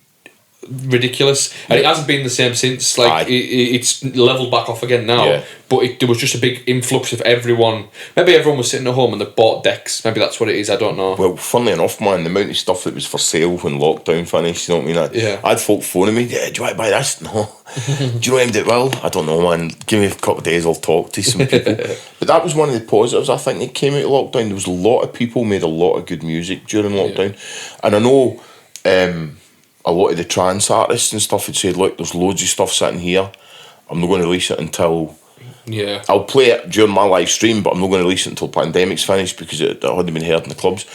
ridiculous, and it hasn't been the same since. It's leveled back off again now, but there was just a big influx of everyone. Maybe everyone was sitting at home and they bought decks. Maybe that's what it is. I don't know. Well, funnily enough, man, the amount of stuff that was for sale when lockdown finished, you know what I mean? I had folk phoning me, do you want to buy this? No. Do you know him that well? I don't know, man. Give me a couple of days, I'll talk to some people. But that was one of the positives, I think, that came out of lockdown. There was a lot of people made a lot of good music during lockdown. And I know a lot of the trance artists and stuff had said, look, there's loads of stuff sitting here. I'm not going to release it until... I'll play it during my live stream, but I'm not going to release it until pandemic's finished because it hadn't been heard in the clubs.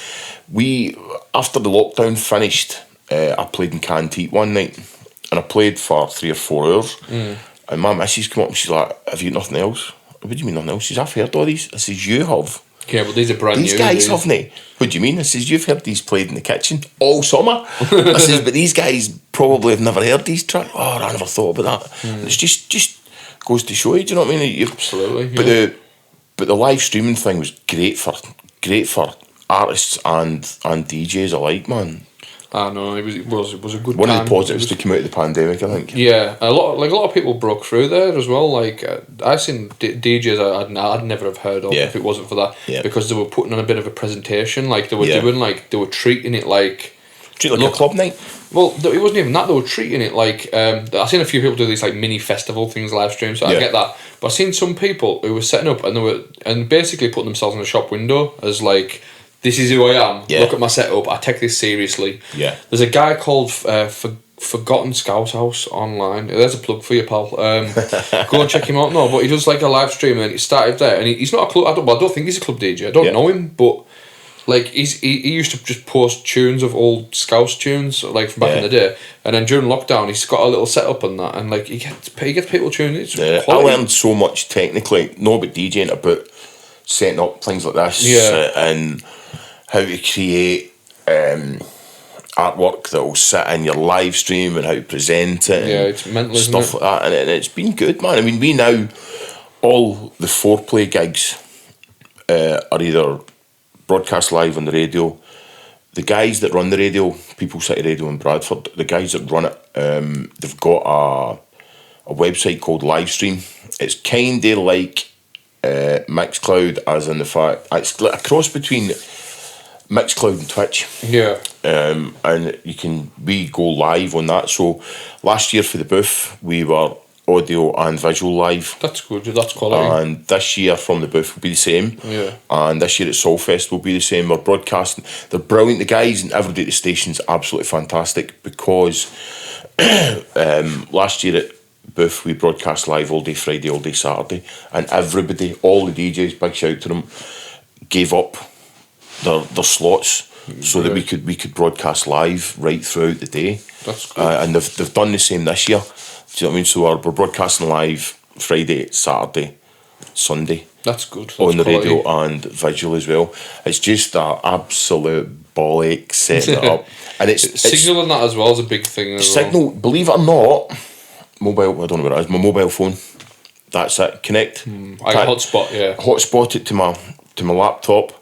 After the lockdown finished, I played in Canteet one night, and I played for 3 or 4 hours. And my missus came up and she's like, have you nothing else? What do you mean nothing else? She says, I've heard all these. I says, you have? Yeah, well, these are brand new. These guys haven't. What do you mean? I says, you've heard these played in the kitchen all summer. I says, but these guys probably have never heard these tracks. Oh, I never thought about that. It's just goes to show you. Do you know what I mean? Absolutely. But the live streaming thing was great for artists and DJs alike, man. I know it was a good One time. of the positives to come out of the pandemic, I think. Yeah, a lot of people broke through there as well. Like I seen DJs I'd never have heard of if it wasn't for that. Yeah. Because they were putting on a bit of a presentation. Like they were Yeah. doing they were treating it like. Treat it like a club night. Well, it wasn't even that. They were treating it like I've seen a few people do these like mini festival things, live streams. So I get that, but I've seen some people who were setting up and basically putting themselves in a shop window as like, this is who I am. Yeah. Look at my setup. I take this seriously. Yeah. There's a guy called Forgotten Scout House online. There's a plug for you, pal. Go and check him out. No, but he does like a live stream and he started there. And he's not a club. I don't think he's a club DJ. I don't know him, but. Like he used to just post tunes of old Scouse tunes like from back in the day, and then during lockdown he's got a little setup on that, and like he gets people tuning. It's I learned so much technically, not about DJing, about setting up things like this, and how to create artwork that will sit in your live stream and how to present it. Yeah, it's mental, stuff like that, and it's been good, man. I mean, we now all the foreplay gigs are either broadcast live on the radio. The guys that run the radio, People City Radio in Bradford, the guys that run it, they've got a website called Livestream. It's kind of like Mixcloud, as in the fact it's like a cross between Mixcloud and Twitch. Yeah. And we go live on that. So last year for the booth, we were audio and visual live. That's good. That's quality. And this year from the booth will be the same. Yeah. And this year at Soulfest will be the same. We're broadcasting. They're brilliant. The guys and everybody at the station's absolutely fantastic because last year at booth we broadcast live all day Friday, all day Saturday, and everybody, all the DJs, big shout to them, gave up their slots so that we could broadcast live right throughout the day. That's good. And they've done the same this year. Do you know what I mean? So we're broadcasting live Friday, Saturday, Sunday. That's good. That's on the quality. radio and visual as well. It's just an absolute bollock setting it up. And it's signaling that as well is a big thing as signal, believe it or not, mobile, I don't know what it is, my mobile phone. That's it. Connect. I got hotspot, yeah. Hotspot it to my laptop.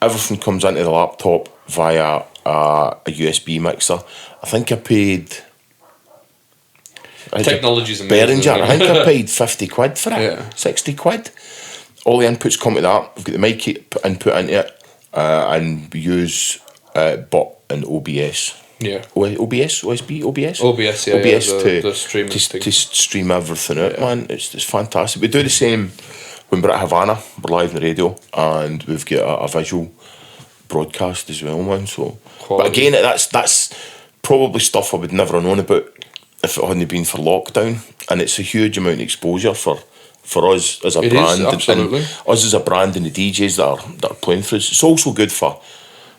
Everything comes into the laptop via a USB mixer. I think I paid... Technology's amazing. Behringer, I think I paid 50 quid for it. Yeah. 60 quid. All the inputs come to that. We've got the mic input into it, and we use bot and OBS. Yeah. OBS, OSB, OBS? OBS, yeah. OBS the streaming thing. to stream everything out, man. It's fantastic. We do the same when we're at Havana. We're live on the radio, and we've got a visual broadcast as well, man. So, Quality. but again, that's probably stuff I would never have known about if it hadn't been for lockdown, and it's a huge amount of exposure for us as a It brand, is, absolutely. and us as a brand and the DJs that are playing for us. It's also good for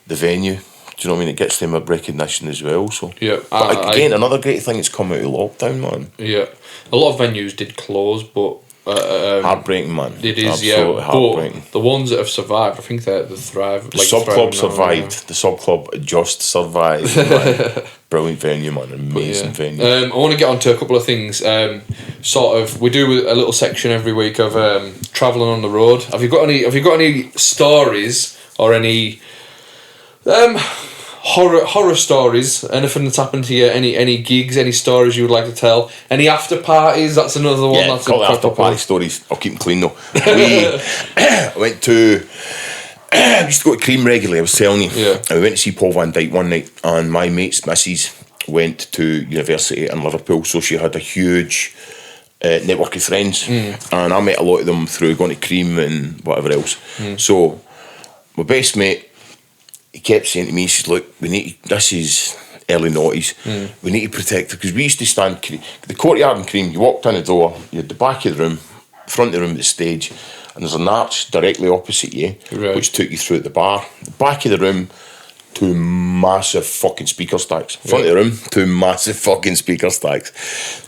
the venue. Do you know what I mean? It gets them a recognition as well. So Yeah, but again, another great thing that's come out of lockdown, man. Yeah, a lot of venues did close, but Heartbreaking, man. it is, absolutely yeah. heartbreaking. But the ones that have survived, I think they thrive. The sub club survived. The sub club just survived. Man. Brilliant venue, man. Amazing venue. I want to get on to a couple of things. We do a little section every week of travelling on the road. Have you got any stories or any horror stories? Anything that's happened to you? Any gigs? Any stories you would like to tell? Any after parties? That's another one. Yeah, That's call it after party stories. I'll keep them clean though. We went to. I used to go to Cream regularly, I was telling you. Yeah. And we went to see Paul Van Dyke one night, and my mate's missus went to university in Liverpool, so she had a huge network of friends, and I met a lot of them through going to Cream and whatever else. So my best mate, he kept saying to me, he says, look, this is early noughties, we need to protect her, because we used to stand, the courtyard in Cream, you walked in the door, you had the back of the room, front of the room at the stage, and there's an arch directly opposite you, Right. which took you through the bar. The back of the room, two massive fucking speaker stacks. Front of the room, two massive fucking speaker stacks.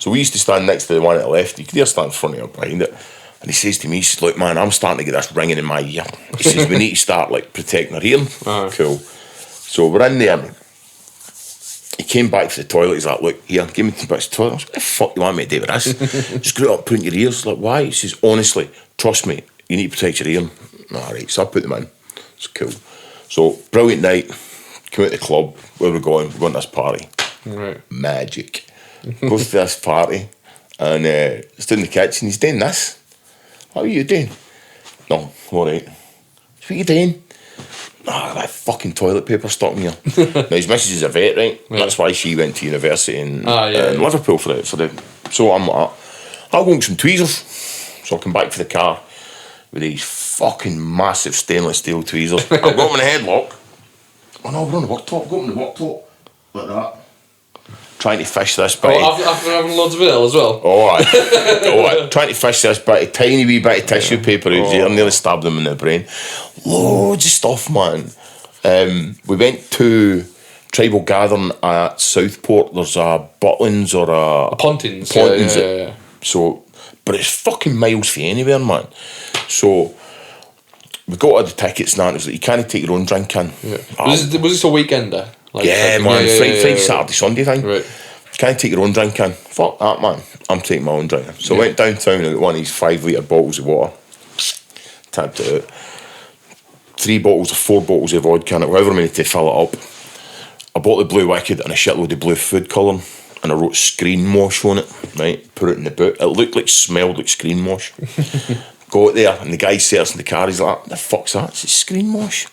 So we used to stand next to the one at the left. You could either stand in front of it or behind it. And he says to me, he says, look, man, I'm starting to get this ringing in my ear. He says, we need to start protecting our hearing. Cool. So we're in there. He came back to the toilet. He's like, look, here, give me 2 bits of toilet. I was like, what the fuck you want me to do with this? Just screw it up, put it in your ears. Like, why? He says, honestly, trust me, you need to protect your hearing. All right, so I put them in. It's cool. So, brilliant night. come out the club, where we're going to this party. Right. Magic. Goes to this party, and stood in the kitchen, he's doing this. What are you doing? No, alright. What are you doing? That fucking toilet paper stuck in here. Now his missus is a vet, right? Yeah. That's why she went to university in yeah. Liverpool for it. So I'm like, I'll go and get some tweezers. So I come back to the car with these fucking massive stainless steel tweezers. I've got them in a headlock. Oh no, we're on the worktop. Go up on the worktop like that. Trying to fish this bit. After having loads of ale as well. Alright. Trying to fish this bit, a tiny wee bit of tissue paper out there, nearly stabbed them in the brain. Loads of stuff, man. We went to tribal gathering at Southport. There's a Butlins or a Pontins. Yeah. So, but it's fucking miles for anywhere, man. So we got all the tickets and that. It was like, you can't take your own drink in. Yeah. Was this a weekender? Friday, Saturday, Sunday thing. Right. Can't take your own drink in. Fuck that, man. I'm taking my own drink in. So I went downtown and got one of these 5 litre bottles of water. Tapped it out. 4 bottles of vodka, and however many to fill it up. I bought the Blue Wicked and a shitload of blue food colouring, and I wrote screen wash on it, right? Put it in the boot. It looked like, smelled like screen wash. Go out there, and the guy sits in the car, he's like, the fuck's that? It's screen wash.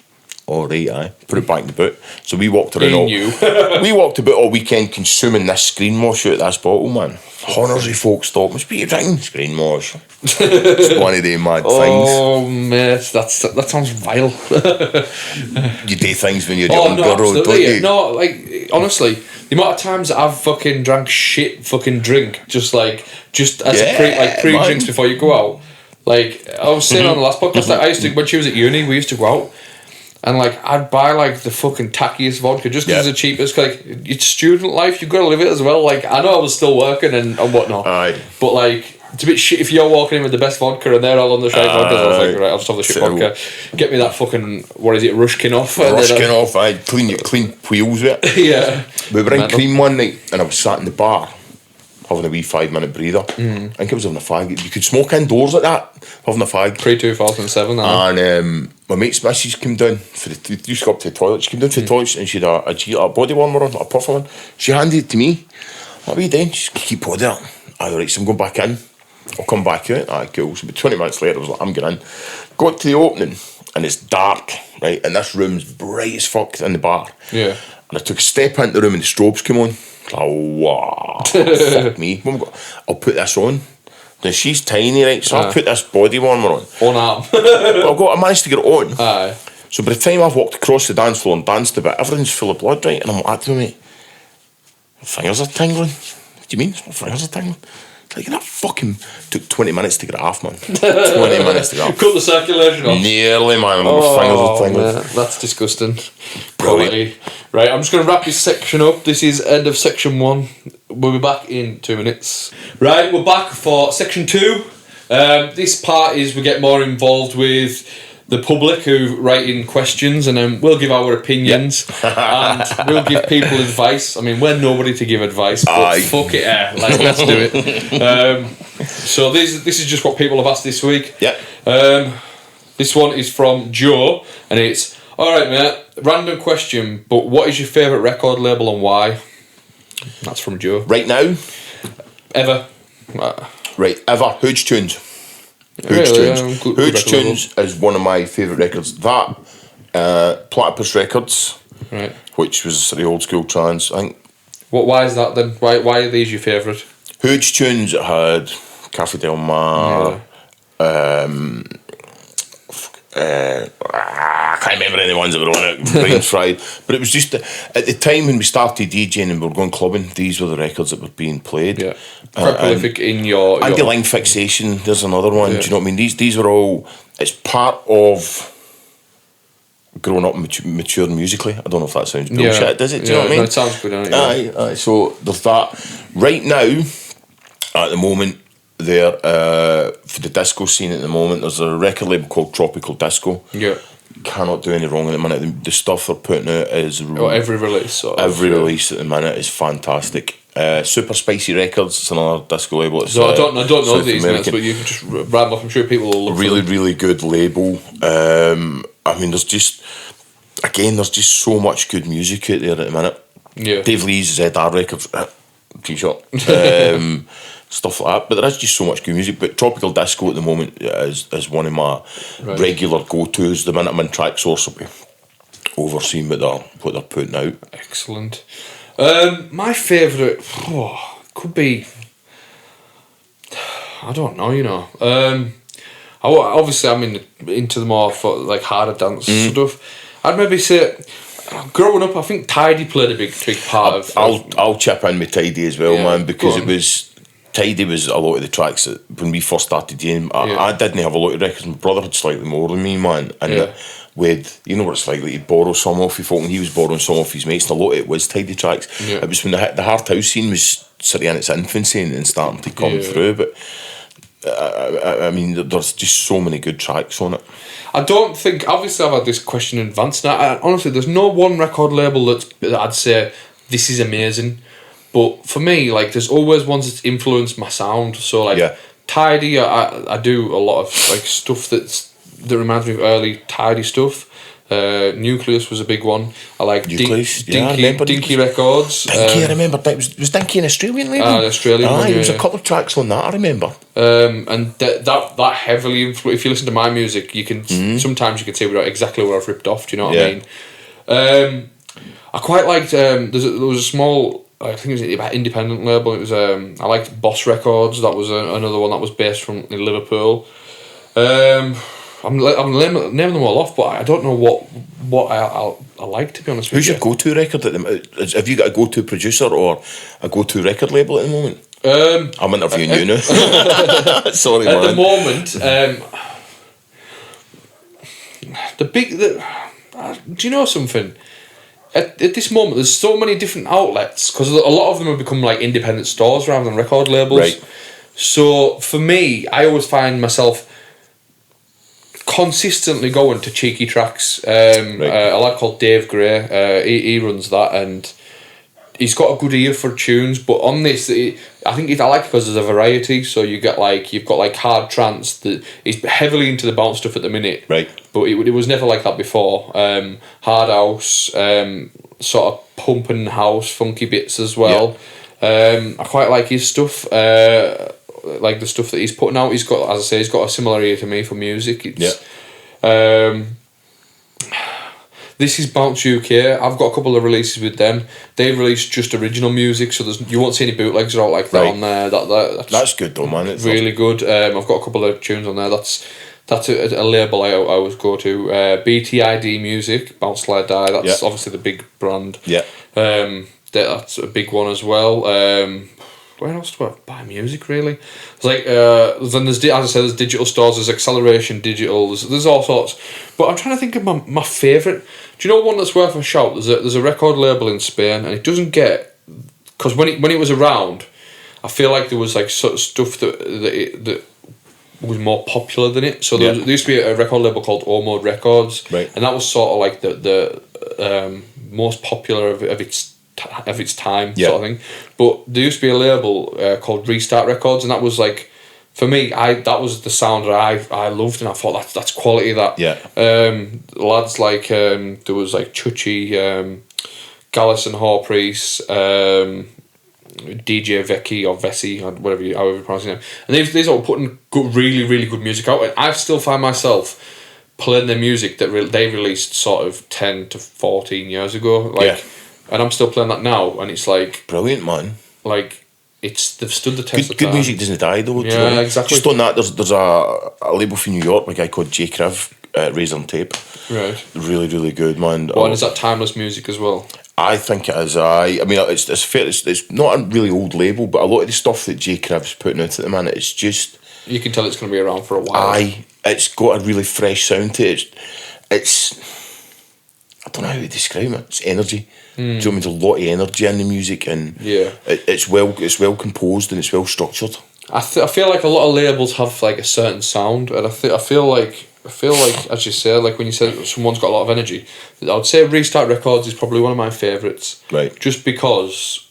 All right, aye. Put it back in the boot. So we walked around we walked about all weekend consuming this screen wash out of this bottle, man. Hundreds of folks stop. Must be you drinking screen wash. It's one of them mad things. Oh, mate, that sounds vile. You do things when you're younger, absolutely. don't you? No, like, honestly, the amount of times that I've fucking drank shit fucking drink, just as pre-drinks before you go out. Like, I was saying on the last podcast, like, I used to, when she was at uni, we used to go out, and like, I'd buy like the fucking tackiest vodka just because it's the cheapest. Like, it's student life, you've got to live it as well. Like, I know I was still working and whatnot, but like, it's a bit shit if you're walking in with the best vodka and they're all on the shite vodka. I was like, right, I'll just have the shit vodka. Get me that fucking, what is it, Rushkin off? Clean wheels with it. Yeah. We were in Cream one night and I was sat in the bar having a wee 5-minute breather. I think I was having a fag. You could smoke indoors like that, having a fag. Pre-2007. And my mate's missus came down you used to go up to the toilet. She came down to the toilet and she had a body warmer on, a puffer on. She handed it to me. What are you doing? She said, keep body up. Alright, so I'm going back in. I'll come back out. Alright, cool. So about 20 minutes later, I was like, I'm going in. Got to the opening and it's dark, right? And this room's bright as fuck in the bar. Yeah. And I took a step into the room and the strobes came on. Oh, wow. Fuck me. I'll put this on. Now she's tiny, right? So I'll put this body warmer on. On arm. I managed to get it on. Aye. So by the time I've walked across the dance floor and danced a bit, everything's full of blood, right? And I'm like, to me, my fingers are tingling. What do you mean? My fingers are tingling. Like, that fucking took 20 minutes to get it off, man. 20 minutes to get it off. Cut the circulation off. Nearly, man. My fingers are tingling. Man, that's disgusting. Brilliant. Quality. Right, I'm just going to wrap this section up. This is end of section 1. We'll be back in 2 minutes. Right, we're back for section 2. This part is we get more involved with the public who write in questions, and then we'll give our opinions and we'll give people advice. I mean, we're nobody to give advice, but fuck it, like, let's do it. So this is just what people have asked this week. Yeah. This one is from Joe, and it's, alright mate, random question, but what is your favourite record label and why? That's from Joe. Right now? Ever. Right, ever. Hooge Tunes. Hooge Tunes. Hooge Tunes is one of my favourite records. That, Platypus Records, right, which was the old school trance, I think. Why is that then? Why are these your favourite? Hooge Tunes had Cafe Del Mar, I can't remember any ones that were on it, brain fried. But it was just, at the time when we started DJing and we were going clubbing, these were the records that were being played. Yeah. Quite prolific in your... Anti-Line Fixation, there's another one. Yeah. Do you know what I mean? These were all... It's part of growing up and maturing musically. I don't know if that sounds bullshit, does it? Do you know what I mean? No, it sounds good, doesn't it? Aye. So there's that. Right now, at the moment, there for the disco scene at the moment, there's a record label called Tropical Disco. Yeah. Cannot do any wrong at the minute. The stuff they're putting out is... every release. Release at the minute is fantastic. Super Spicy Records, it's another disco label. It's, so I don't know South these names, but you can just rattle off. I'm sure people will look really good label. I mean, there's just... again, there's just so much good music out there at the minute. Yeah. Dave Lee's ZR record, T-shirt, stuff like that. But there is just so much good music. But Tropical Disco at the moment is one of my regular go-tos. The minute I'm in Track Source, I'll be overseeing what they're putting out. Excellent. My favourite could be, I don't know, you know. Obviously I'm into the more for like harder dance stuff. I'd maybe say, growing up, I think Tidy played a big part of. I'll chip in with Tidy as well, man, because Tidy was a lot of the tracks that when we first started doing. I didn't have a lot of records. My brother had slightly more than me, man, and with, you know what it's like he'd borrow some off his folk, and he was borrowing some off his mates, and a lot of it was Tidy tracks. It was when the hard house scene was sort of in its infancy and starting to come through, but I mean, there's just so many good tracks on it. I don't think, obviously I've had this question in advance now, honestly there's no one record label that I'd say this is amazing, but for me, like, there's always ones that's influenced my sound. So like Tidy, I do a lot of like stuff that reminds me of early Tidy stuff. Nucleus was a big one. I like Nucleus, Dinky Records. Dinky, I remember. Was Dinky an Australian label? Australian one, there was a couple of tracks on that, I remember. And that heavily influenced. If you listen to my music, you can sometimes you can see exactly where I've ripped off. Do you know what I mean? I quite liked. There was a small, I think it was an independent label. It was I liked Boss Records. That was another one that was based in Liverpool. I'm naming them all off, but I don't know what I like, to be honest with you. Who's your go-to record at the moment? Have you got a go-to producer or a go-to record label at the moment? I'm interviewing you now. Sorry, man. At the moment, do you know something? At this moment, there's so many different outlets, because a lot of them have become like independent stores rather than record labels. Right. So for me, I always find myself consistently going to Cheeky Tracks. A lad called Dave Gray, he runs that, and he's got a good ear for tunes. But on this, I think I like it because there's a variety. So you've got like hard trance that he's heavily into the bounce stuff at the minute. Right. But it was never like that before. Hard house, sort of pumping house, funky bits as well. I quite like his stuff. Like the stuff that he's putting out, he's got, as I say, he's got a similar ear to me for music. This is Bounce UK. I've got a couple of releases with them. They release just original music, so you won't see any bootlegs or out like that on there. That's good though, man. It's really good. I've got a couple of tunes on there. That's a label I always go to. BTID Music, Bounce Slide Die. That's obviously the big brand. That's a big one as well. Where else do I buy music, really? It's like then there's, as I said, there's digital stores, there's Acceleration Digital, there's all sorts. But I'm trying to think of my favourite. Do you know one that's worth a shout? There's a record label in Spain, and it doesn't get, because when it was around, I feel like there was like sort of stuff that was more popular than it. So there used to be a record label called O-Mode Records, and that was sort of like the most popular of its time, sort of thing. But there used to be a label called Restart Records, and that was like, for me, that was the sound that I loved, and I thought that's quality. Lads like there was like Chuchi, Gallus and Horpriest, DJ Vecchi or Vessi, or however you pronounce it, and they're all putting really, really good music out. And I still find myself playing their music that they released sort of 10 to 14 years ago, and I'm still playing that now, and it's like brilliant, man. Like they've stood the test of good time. music doesn't die though. Yeah, exactly. Just on that, there's a label from New York, a guy called J Criv, Razor and Tape. Right. Really, really good, man. And is that timeless music as well? I think it is. I mean, it's fair. It's not a really old label, but a lot of the stuff that J Criv's putting out at the minute, it's just, you can tell it's going to be around for a while. It's got a really fresh sound to it. It's I don't know how to describe it. It's energy. Do you know what I mean? There's a lot of energy in the music, and it's well composed and it's well structured. I feel like a lot of labels have like a certain sound, and I feel like as you say, like when you said someone's got a lot of energy, I would say Restart Records is probably one of my favourites. Right. Just because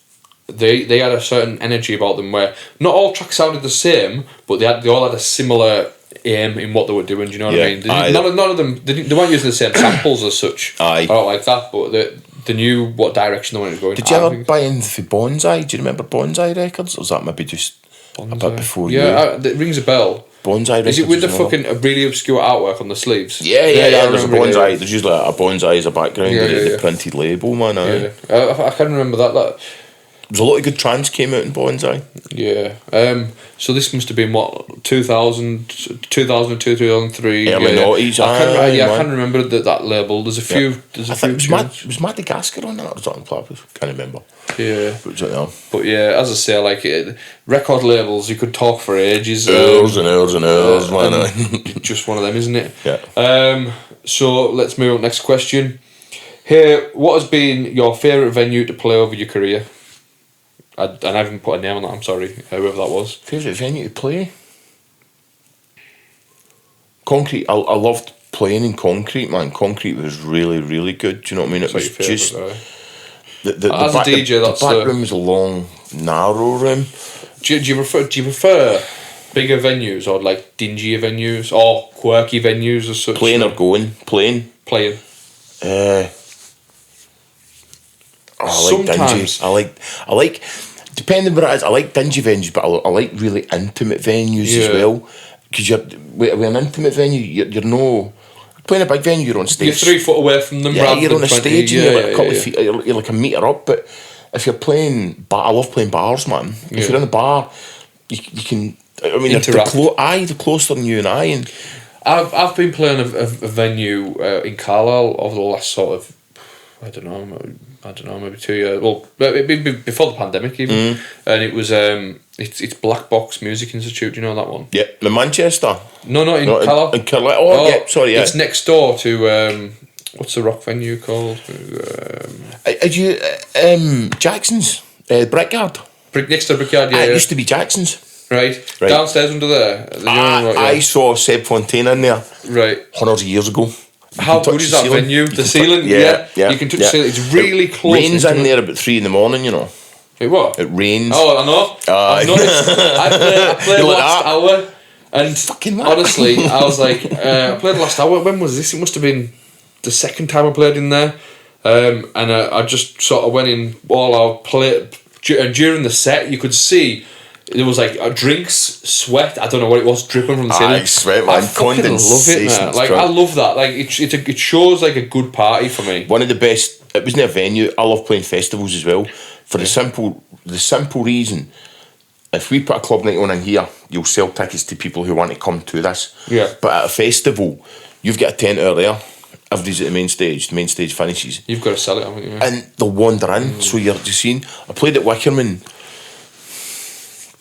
they had a certain energy about them where not all tracks sounded the same, but they all had a similar aim in what they were doing. Do you know what Yeah. I mean? None of them. They weren't using the same samples as such. Aye. Or like that, but they knew what direction they wanted to go in. Did you ever buy into Bonsai? Do you remember Bonsai Records? Or was that maybe just a bit before you? Yeah, it rings a bell. Bonsai Records. Is it with the was another- fucking really obscure artwork on the sleeves? Yeah. There's a remember it, bonsai. There's usually a bonsai as a background. Yeah, the yeah. printed label, man. Aye. Yeah, I can remember that. There's a lot of good trance came out in bonsai. Yeah. So this must have been what 2002, 2003. Early noughties. I man. can remember that label. There's a few. There's a I few. think was Madagascar on that or something? Can't remember. Yeah. But yeah, as I say, like record labels, you could talk for ages. Hours and hours and hours, man. Just one of them, isn't it? Yeah. So let's move on. Next question. Here, what has been your favourite venue to play over your career? And I haven't put a name on that. I'm sorry, whoever that was. Favourite venue to play? Concrete. I loved playing in Concrete, man. Concrete was really, really good. Do you know what I mean? It was just the as back, a DJ, the back room was a long, narrow room. Do you prefer bigger venues or like dingier venues or quirky venues as such? Playing or going? Playing. I like Sometimes. dingy. I like depending where it is. I like dingy venues, but I like really intimate venues as well. Because with an intimate venue, you're no playing a big venue. You're on stage. You're 3 foot away from them. Yeah, rather you're than on a 20, stage and you're like a couple of feet. You're like a metre up. But if you're playing, I love playing bars, man. If you're in a bar, you can. I mean, interact. The closer than you and I. And I've been playing a venue in Carlisle over the last sort of I don't know, maybe 2 years. Well, before the pandemic even, and it was it's Black Box Music Institute. Do you know that one? yeah, in Manchester. No, not in Carlisle. In Carlisle. Oh, yeah, sorry, yeah. It's next door to what's the rock venue called? Are you Jackson's Brickyard? Next to Brickyard. Yeah, It used to be Jackson's. Right. Downstairs under there. I saw Seb Fontaine in there. Right. Hundreds of years ago. How good is that venue? The ceiling, yeah. You can touch the ceiling. It's really close. Rains in there about 3 a.m, you know. Wait, what? It rains. Oh, I know. I've noticed. I played like last hour, and fucking mad. honestly, I was like, I played last hour. When was this? It must have been the second time I played in there, and I just sort of went in all out, played, and during the set, you could see. There was like drinks, sweat. I don't know what it was, dripping from the ceiling. Sweat, man. I fucking love it, man. Like I love that. Like it shows like a good party for me. One of the best. It wasn't a venue. I love playing festivals as well. For the simple reason, if we put a club night on in here, you'll sell tickets to people who want to come to this. Yeah. But at a festival, you've got a tent out there. Everybody's at the main stage. The main stage finishes. You've got to sell it, haven't you? And they'll wander in. So you're just seeing. I played at Wickerman.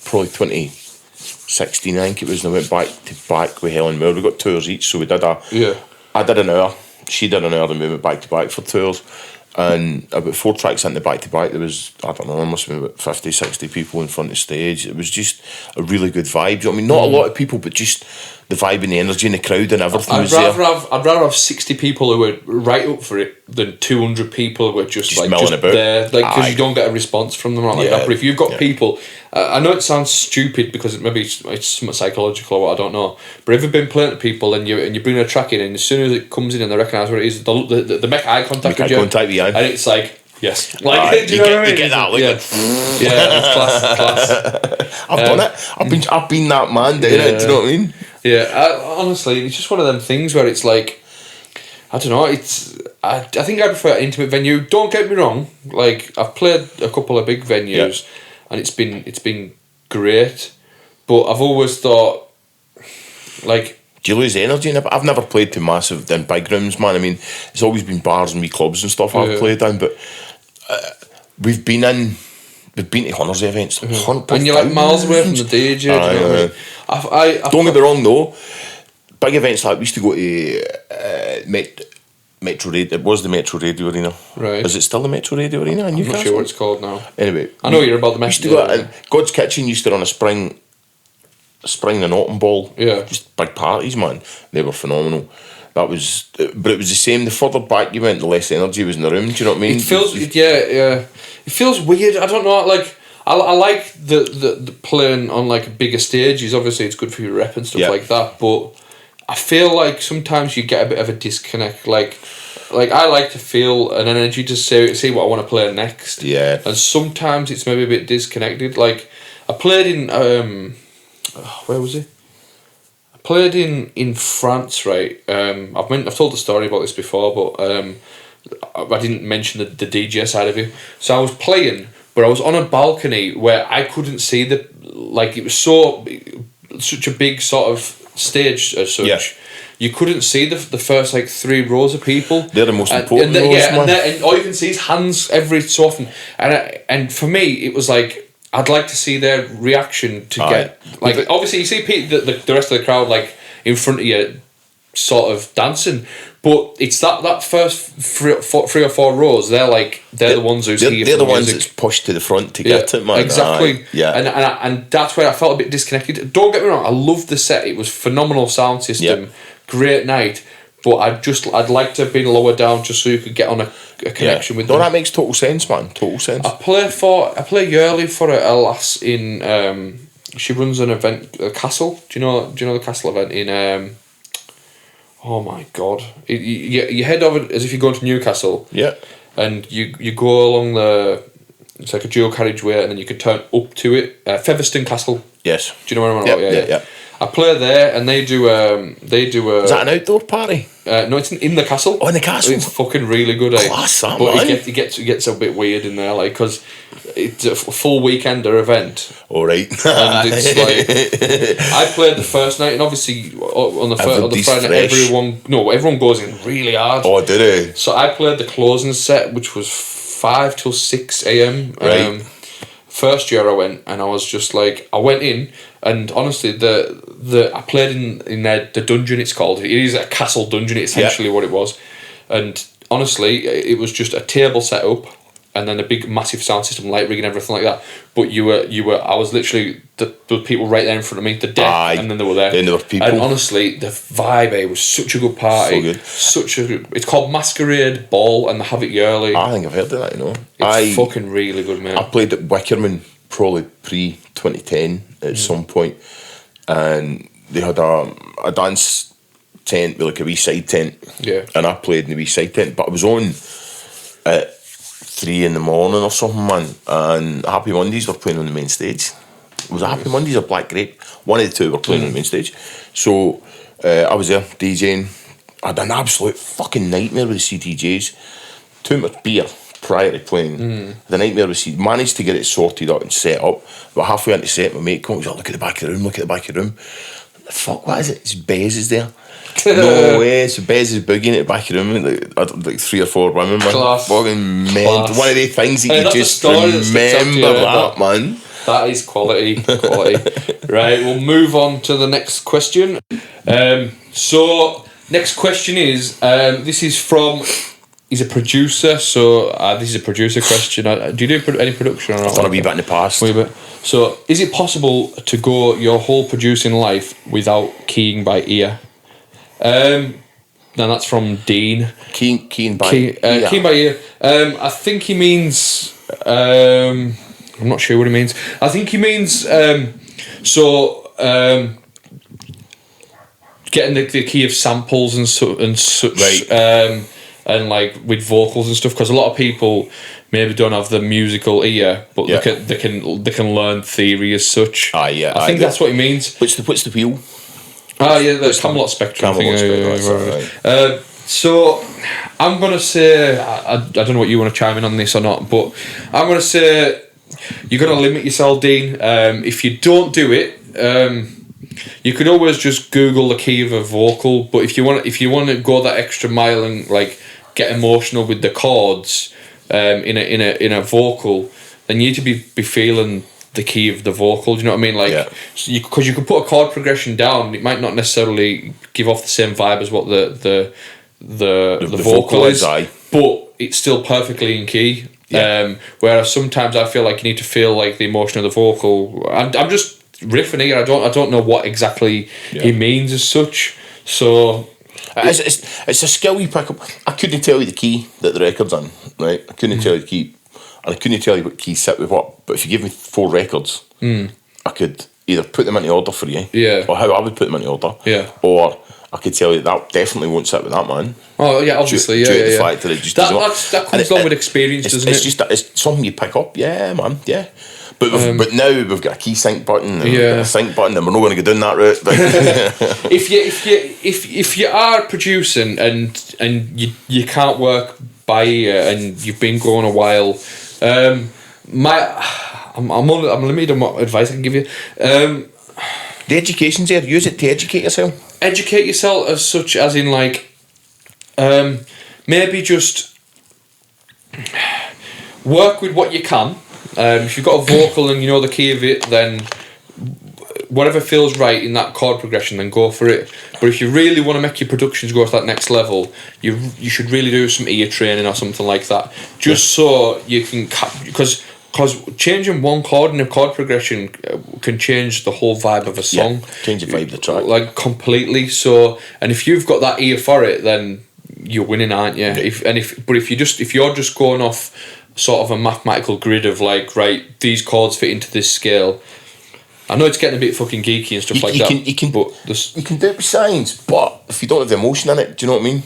Probably 2016, I think it was, and I went back to back with Helen Moore. We got tours each, so we did I did an hour, she did an hour, and we went back to back for tours. And about 4 tracks into back to back, there was, I don't know, there must have been about 50, 60 people in front of the stage. It was just a really good vibe. You know what I mean? Not a lot of people, but just the vibe and the energy and the crowd and everything was there. I'd rather have 60 people who were right up for it than 200 people who were just like milling about. there, like because you don't get a response from them like that. But if you've got people, I know it sounds stupid because maybe it's something psychological or what, I don't know. But if you've been playing to people and you bring a track in, and as soon as it comes in and they recognise what it is, they make eye contact with you, and it's like. Yes, like you get that. Like, yeah, it's class. I've done it. I've been that man doing it. Do you know what I mean? Yeah, honestly, it's just one of them things where it's like, I don't know. I think I prefer an intimate venue. Don't get me wrong. Like I've played a couple of big venues, and it's been great. But I've always thought, like. Do you lose energy? I've never played to massive in big rooms, man. I mean, it's always been bars and wee clubs and stuff I've played in, but we've been to hundreds of events, and you're like miles away from the DJ. Do you know what I mean? Don't get me wrong though. Big events like we used to go to Metro Radio. It was the Metro Radio Arena. Right. Is it still the Metro Radio Arena in Newcastle? I'm not sure what it's called now. Anyway, I know you're about the Metro. Used to go and God's Kitchen used to run a spring and autumn ball. Yeah. Just big parties, man. They were phenomenal. But it was the same. The further back you went, the less energy was in the room. Do you know what I mean? It feels, It feels weird. I don't know. Like I like the playing on like bigger stages. Obviously, it's good for your rep and stuff like that. But I feel like sometimes you get a bit of a disconnect. Like I like to feel an energy to see what I want to play next. Yeah. And sometimes it's maybe a bit disconnected. Like I played in where was it? I played in France, right? I've told the story about this before, but I didn't mention the DJ side of it. So I was playing, but I was on a balcony where I couldn't see it was such a big sort of stage as such. Yeah. You couldn't see the first like 3 rows of people. They're the most important rows, man. And all you can see is hands every so often. And for me, it was like, I'd like to see their reaction to get... Like, obviously, you see the rest of the crowd, like, in front of you, sort of dancing. But it's that first 3 or 4 rows, they're the ones who's here. They're the ones that's pushed to the front to get it, man. Exactly. Yeah. And that's where I felt a bit disconnected. Don't get me wrong, I loved the set. It was phenomenal sound system. Yeah. Great night. But I'd like to have been lower down just so you could get on a connection with them. No, that makes total sense, man. Total sense. I play yearly for a lass in she runs an event, a castle. Do you know the castle event in oh my god. You head over as if you're going to Newcastle. Yeah. And you go along it's like a dual carriageway, and then you can turn up to it. Featherstone Castle. Yes. Do you know what I'm on about? Yeah. I play there, and they do a. Is that an outdoor party? No, it's in the castle. Oh, in the castle. It's fucking really good. Class, that, but man. it gets a bit weird in there, like, because it's a full weekender event. All right. And it's like, I played the first night, and obviously on the Friday night, everyone goes in really hard. Oh, did they? So I played the closing set, which was 5 till 6 a.m. Right. First year I went, and I was just like, I went in, and honestly, I played in the dungeon. It's called. It is a castle dungeon. It's essentially what it was, and honestly, it was just a table set up, and then a big massive sound system, light rig and everything like that. But you were. I was literally the people right there in front of me, the deck, and then they were there. Then there were people. And honestly, the vibe was such a good party. So good. It's called Masquerade Ball, and they have it yearly. I think I've heard of that. It's fucking really good, man. I played at Wickerman probably pre-2010 at some point, and they had a dance tent with like a wee side tent. Yeah. And I played in the wee side tent, but I was on at 3 in the morning or something, man. And Happy Mondays were playing on the main stage. It was Happy Mondays or Black Grape. One of the two were playing on the main stage. So I was there DJing. I had an absolute fucking nightmare with the CDJs. Too much beer prior to playing. The nightmare was managed to get it sorted out and set up. But halfway into set, my mate comes, look at the back of the room, look at the back of the room. Fuck, what is it? It's Bez is there. No way, so Bez is boogieing at the back of the room, like 3 or 4 women, man. Class. Fucking men. One of the things that you just remember that, man. That is quality. Right, we'll move on to the next question. So, next question is, this is from... He's a producer, so this is a producer question. Do you do any production or not? I've done a wee bit in the past. Wee bit. So, is it possible to go your whole producing life without keying by ear? Now that's from Dean. Keying by ear. Keying by ear. I think he means... I'm not sure what he means. I think he means... getting the key of samples and such... Right. And like with vocals and stuff, because a lot of people maybe don't have the musical ear, but they can learn theory as such. I think that's what he means. What's the wheel? The Camelot Spectrum thing. Right. So I'm gonna say I don't know what you want to chime in on this or not, but I'm gonna say you're gonna limit yourself, Dean. If you don't do it, you could always just Google the key of a vocal. But if you want to go that extra mile and like get emotional with the chords in a vocal, then you need to be feeling the key of the vocal. Do you know what I mean? Like, because you can put a chord progression down, it might not necessarily give off the same vibe as what the vocal is, but it's still perfectly in key. Yeah. Whereas sometimes I feel like you need to feel like the emotion of the vocal. I'm just riffing here. I don't know what exactly he means as such. So. It's a skill you pick up. I couldn't tell you the key that the record's on, right? I couldn't tell you the key. and I couldn't tell you what keys sit with what. But if you give me 4 records, I could either put them into order for you, or how I would put them into order, or I could tell you that definitely won't sit with that man. Oh yeah, obviously, due to the fact that it just that comes along with experience, doesn't it? It's just it's something you pick up, man, yeah. But now we've got a key sync button, and we've got a sync button, and we're not going to go down that route. if you are producing and you can't work by ear and you've been going a while, I'm limited on what advice I can give you. The education's there. Use it to educate yourself. Educate yourself as such, as in like, maybe just work with what you can. If you've got a vocal and you know the key of it, then whatever feels right in that chord progression, then go for it. But if you really want to make your productions go to that next level, you should really do some ear training or something like that, just so you can, because changing one chord in a chord progression can change the whole vibe of a song. Change the vibe of the track, like completely. So, and if you've got that ear for it, then you're winning, aren't you? If you're just going off sort of a mathematical grid of like, right, these chords fit into this scale. I know it's getting a bit fucking geeky and stuff like that. You can do it with science, but if you don't have the emotion in it, do you know what I mean?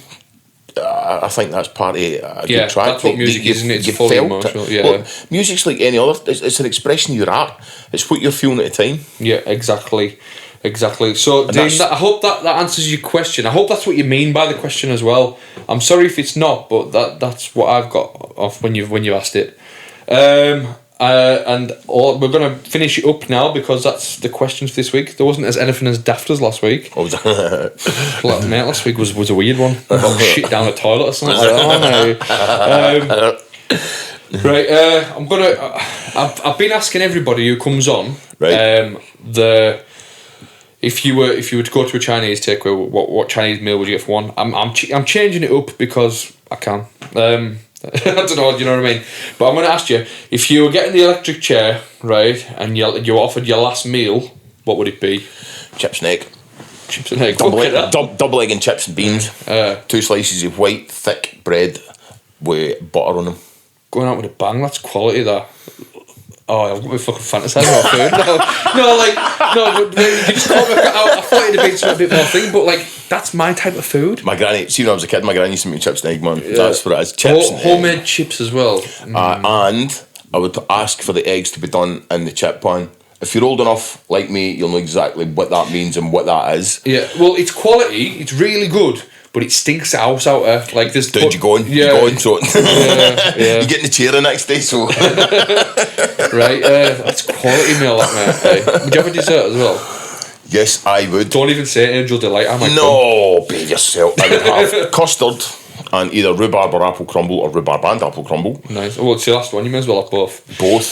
I think that's part of a good track. That's what music is, isn't it? It's fully emotional. Yeah. Well, music's like any other. It's an expression of your art. It's what you're feeling at the time. Yeah, exactly. So, Dean, I hope that answers your question. I hope that's what you mean by the question as well. I'm sorry if it's not, but that's what I've got off when you asked it. We're going to finish it up now because that's the questions for this week. There wasn't anything as daft as last week. Mate, last week was a weird one. About shit down the toilet or something like that. Right, I've been asking everybody who comes on, right. If you were to go to a Chinese takeaway, what Chinese meal would you get for one? I'm changing it up because I can. I don't know, you know what I mean? But I'm going to ask you, if you were getting the electric chair, right, and you were offered your last meal, what would it be? Chips and egg. Chips and egg. Double egg and chips and beans. 2 slices of white, thick bread with butter on them. Going out with a bang, that's quality, that. Oh, I've got my fucking fantasising about food. But you just caught me out. I thought it'd be a bit more thing, but like, that's my type of food. My granny, see when I was a kid, my granny used to make chips and egg, man. Yeah. That's what it is. Chips and homemade egg. Chips as well. And I would ask for the eggs to be done in the chip pan. If you're old enough, like me, you'll know exactly what that means and what that is. Yeah, well, it's quality, it's really good, but it stinks the house out of. Like, this. Dude, you're going, so you get in the chair the next day, so. Right, that's quality meal, that, mate. Would you have a dessert as well? Yes, I would. Don't even say Angel Delight. No, be yourself. I would have custard and either rhubarb or apple crumble, or rhubarb and apple crumble. Nice. Well, it's the last one. You may as well have both.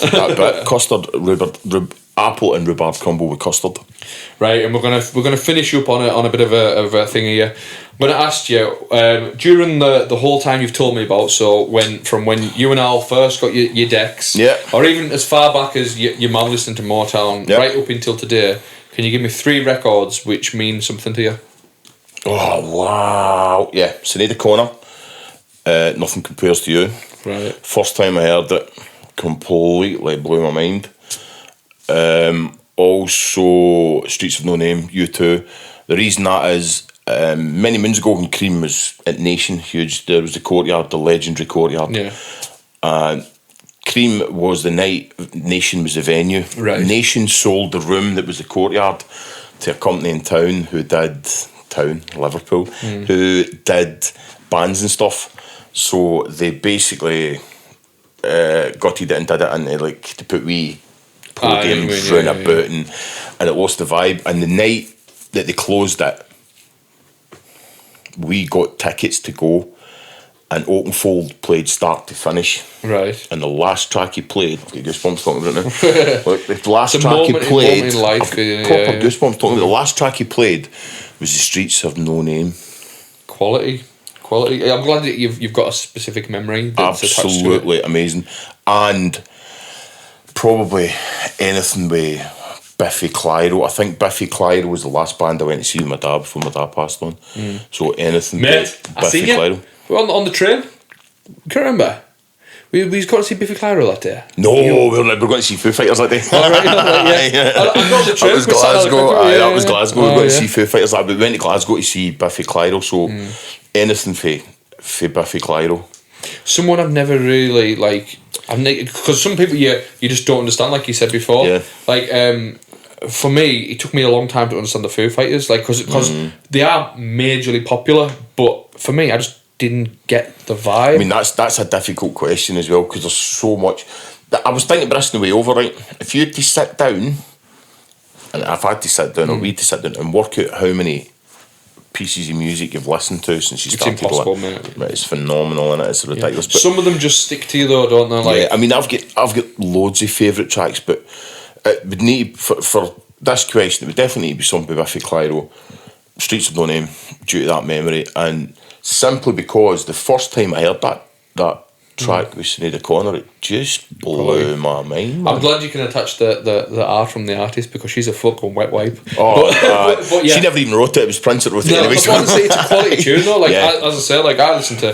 But custard, apple and rhubarb crumble with custard. Right, and we're gonna finish up on a bit of a thing here. I'm gonna ask you during the whole time you've told me about. So when you and Al first got your decks, or even as far back as your mum listening to Motown, right up until today. Can you give me 3 records which mean something to you? Oh, wow. Yeah, Sinead O'Connor, Nothing Compares to You. Right. First time I heard it, completely blew my mind. Also, Streets of No Name, U2. The reason that is, many moons ago when Cream was at Nation, huge, there was the Courtyard, the legendary Courtyard. Yeah. Cream was the night, Nation was the venue. Right. Nation sold the room that was the Courtyard to a company in town who did Liverpool, who did bands and stuff. So they basically got it and did it into like to put wee podiums round about and it lost the vibe. And the night that they closed it, we got tickets to go. And Oakenfold played start to finish. Right. And the last track he played, I've got goosebumps talking about it now. Look, the last track he played, in life, proper goosebumps talking about the last track he played was The Streets of No Name. Quality. I'm glad that you've got a specific memory that's absolutely attached to it. Amazing. And probably anything with Biffy Clyro. I think Biffy Clyro was the last band I went to see with my dad before my dad passed on. So anything Mate, with I seen Biffy Clyro. On the train. Can't remember. We got to see Biffy Clyro that day. No, we're going to see Foo Fighters that day. Oh, right, yeah. I got the trip. That was Glasgow. That was Glasgow. We were going to yeah. see Foo Fighters that, but we went to Glasgow to see Biffy Clyro. So anything for Biffy Clyro. Someone I've never really because some people you just don't understand, like you said before. Yeah. Like for me, it took me a long time to understand the Foo Fighters, like because they are majorly popular, but for me, I just didn't get the vibe. I mean, that's a difficult question as well, because there's so much. I was thinking about this on the way over, right? If you had to sit down, and I've had to sit down, or we had to sit down and work out how many pieces of music you've listened to since you started. It's impossible, mate. It's phenomenal, and it's ridiculous. Yeah. But some of them just stick to you though, don't they? Like, yeah, I mean, I've got loads of favourite tracks, but it would need for this question. It would definitely need to be something by Biffy Clyro, Streets of No Name, due to that memory, and simply because the first time I heard that track with Sinead O'Connor, it just blew my mind. I'm glad you can attach the art from the artist, because she's a fucking wet wipe. Oh, but yeah. She never even wrote it. It was Prince that wrote it anyway. But honestly, it's a quality tune though. Like Yeah. as I say, like I listen to.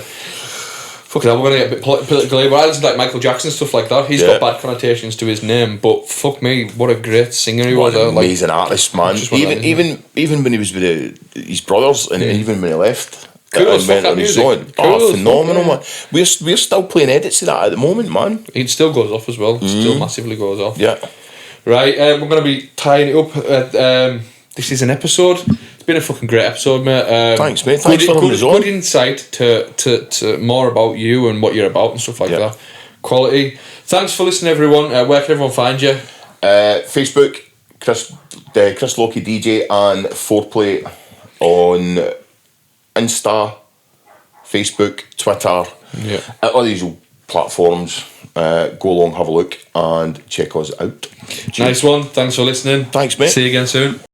Fucking hell, we're gonna get a bit political here, but I listen to like Michael Jackson, stuff like that. He's got bad connotations to his name, but fuck me, what a great singer he was. What an amazing artist, man. Even when he was with his brothers, and even when he left. Cool as fuck, that music. Cool Phenomenal, fuck, man. We're still playing edits of that at the moment, man. It still goes off as well. Still massively goes off. Yeah. Right, we're going to be tying it up. This is an episode. It's been a fucking great episode, mate. Thanks, mate. Thanks for having us on. Good insight to more about you and what you're about and stuff like that. Quality. Thanks for listening, everyone. Where can everyone find you? Facebook, Chris Lockie DJ, and Foreplay on Insta, Facebook, Twitter, all these platforms. Go along, have a look, and check us out. Nice one. Thanks for listening. Thanks, mate. See you again soon.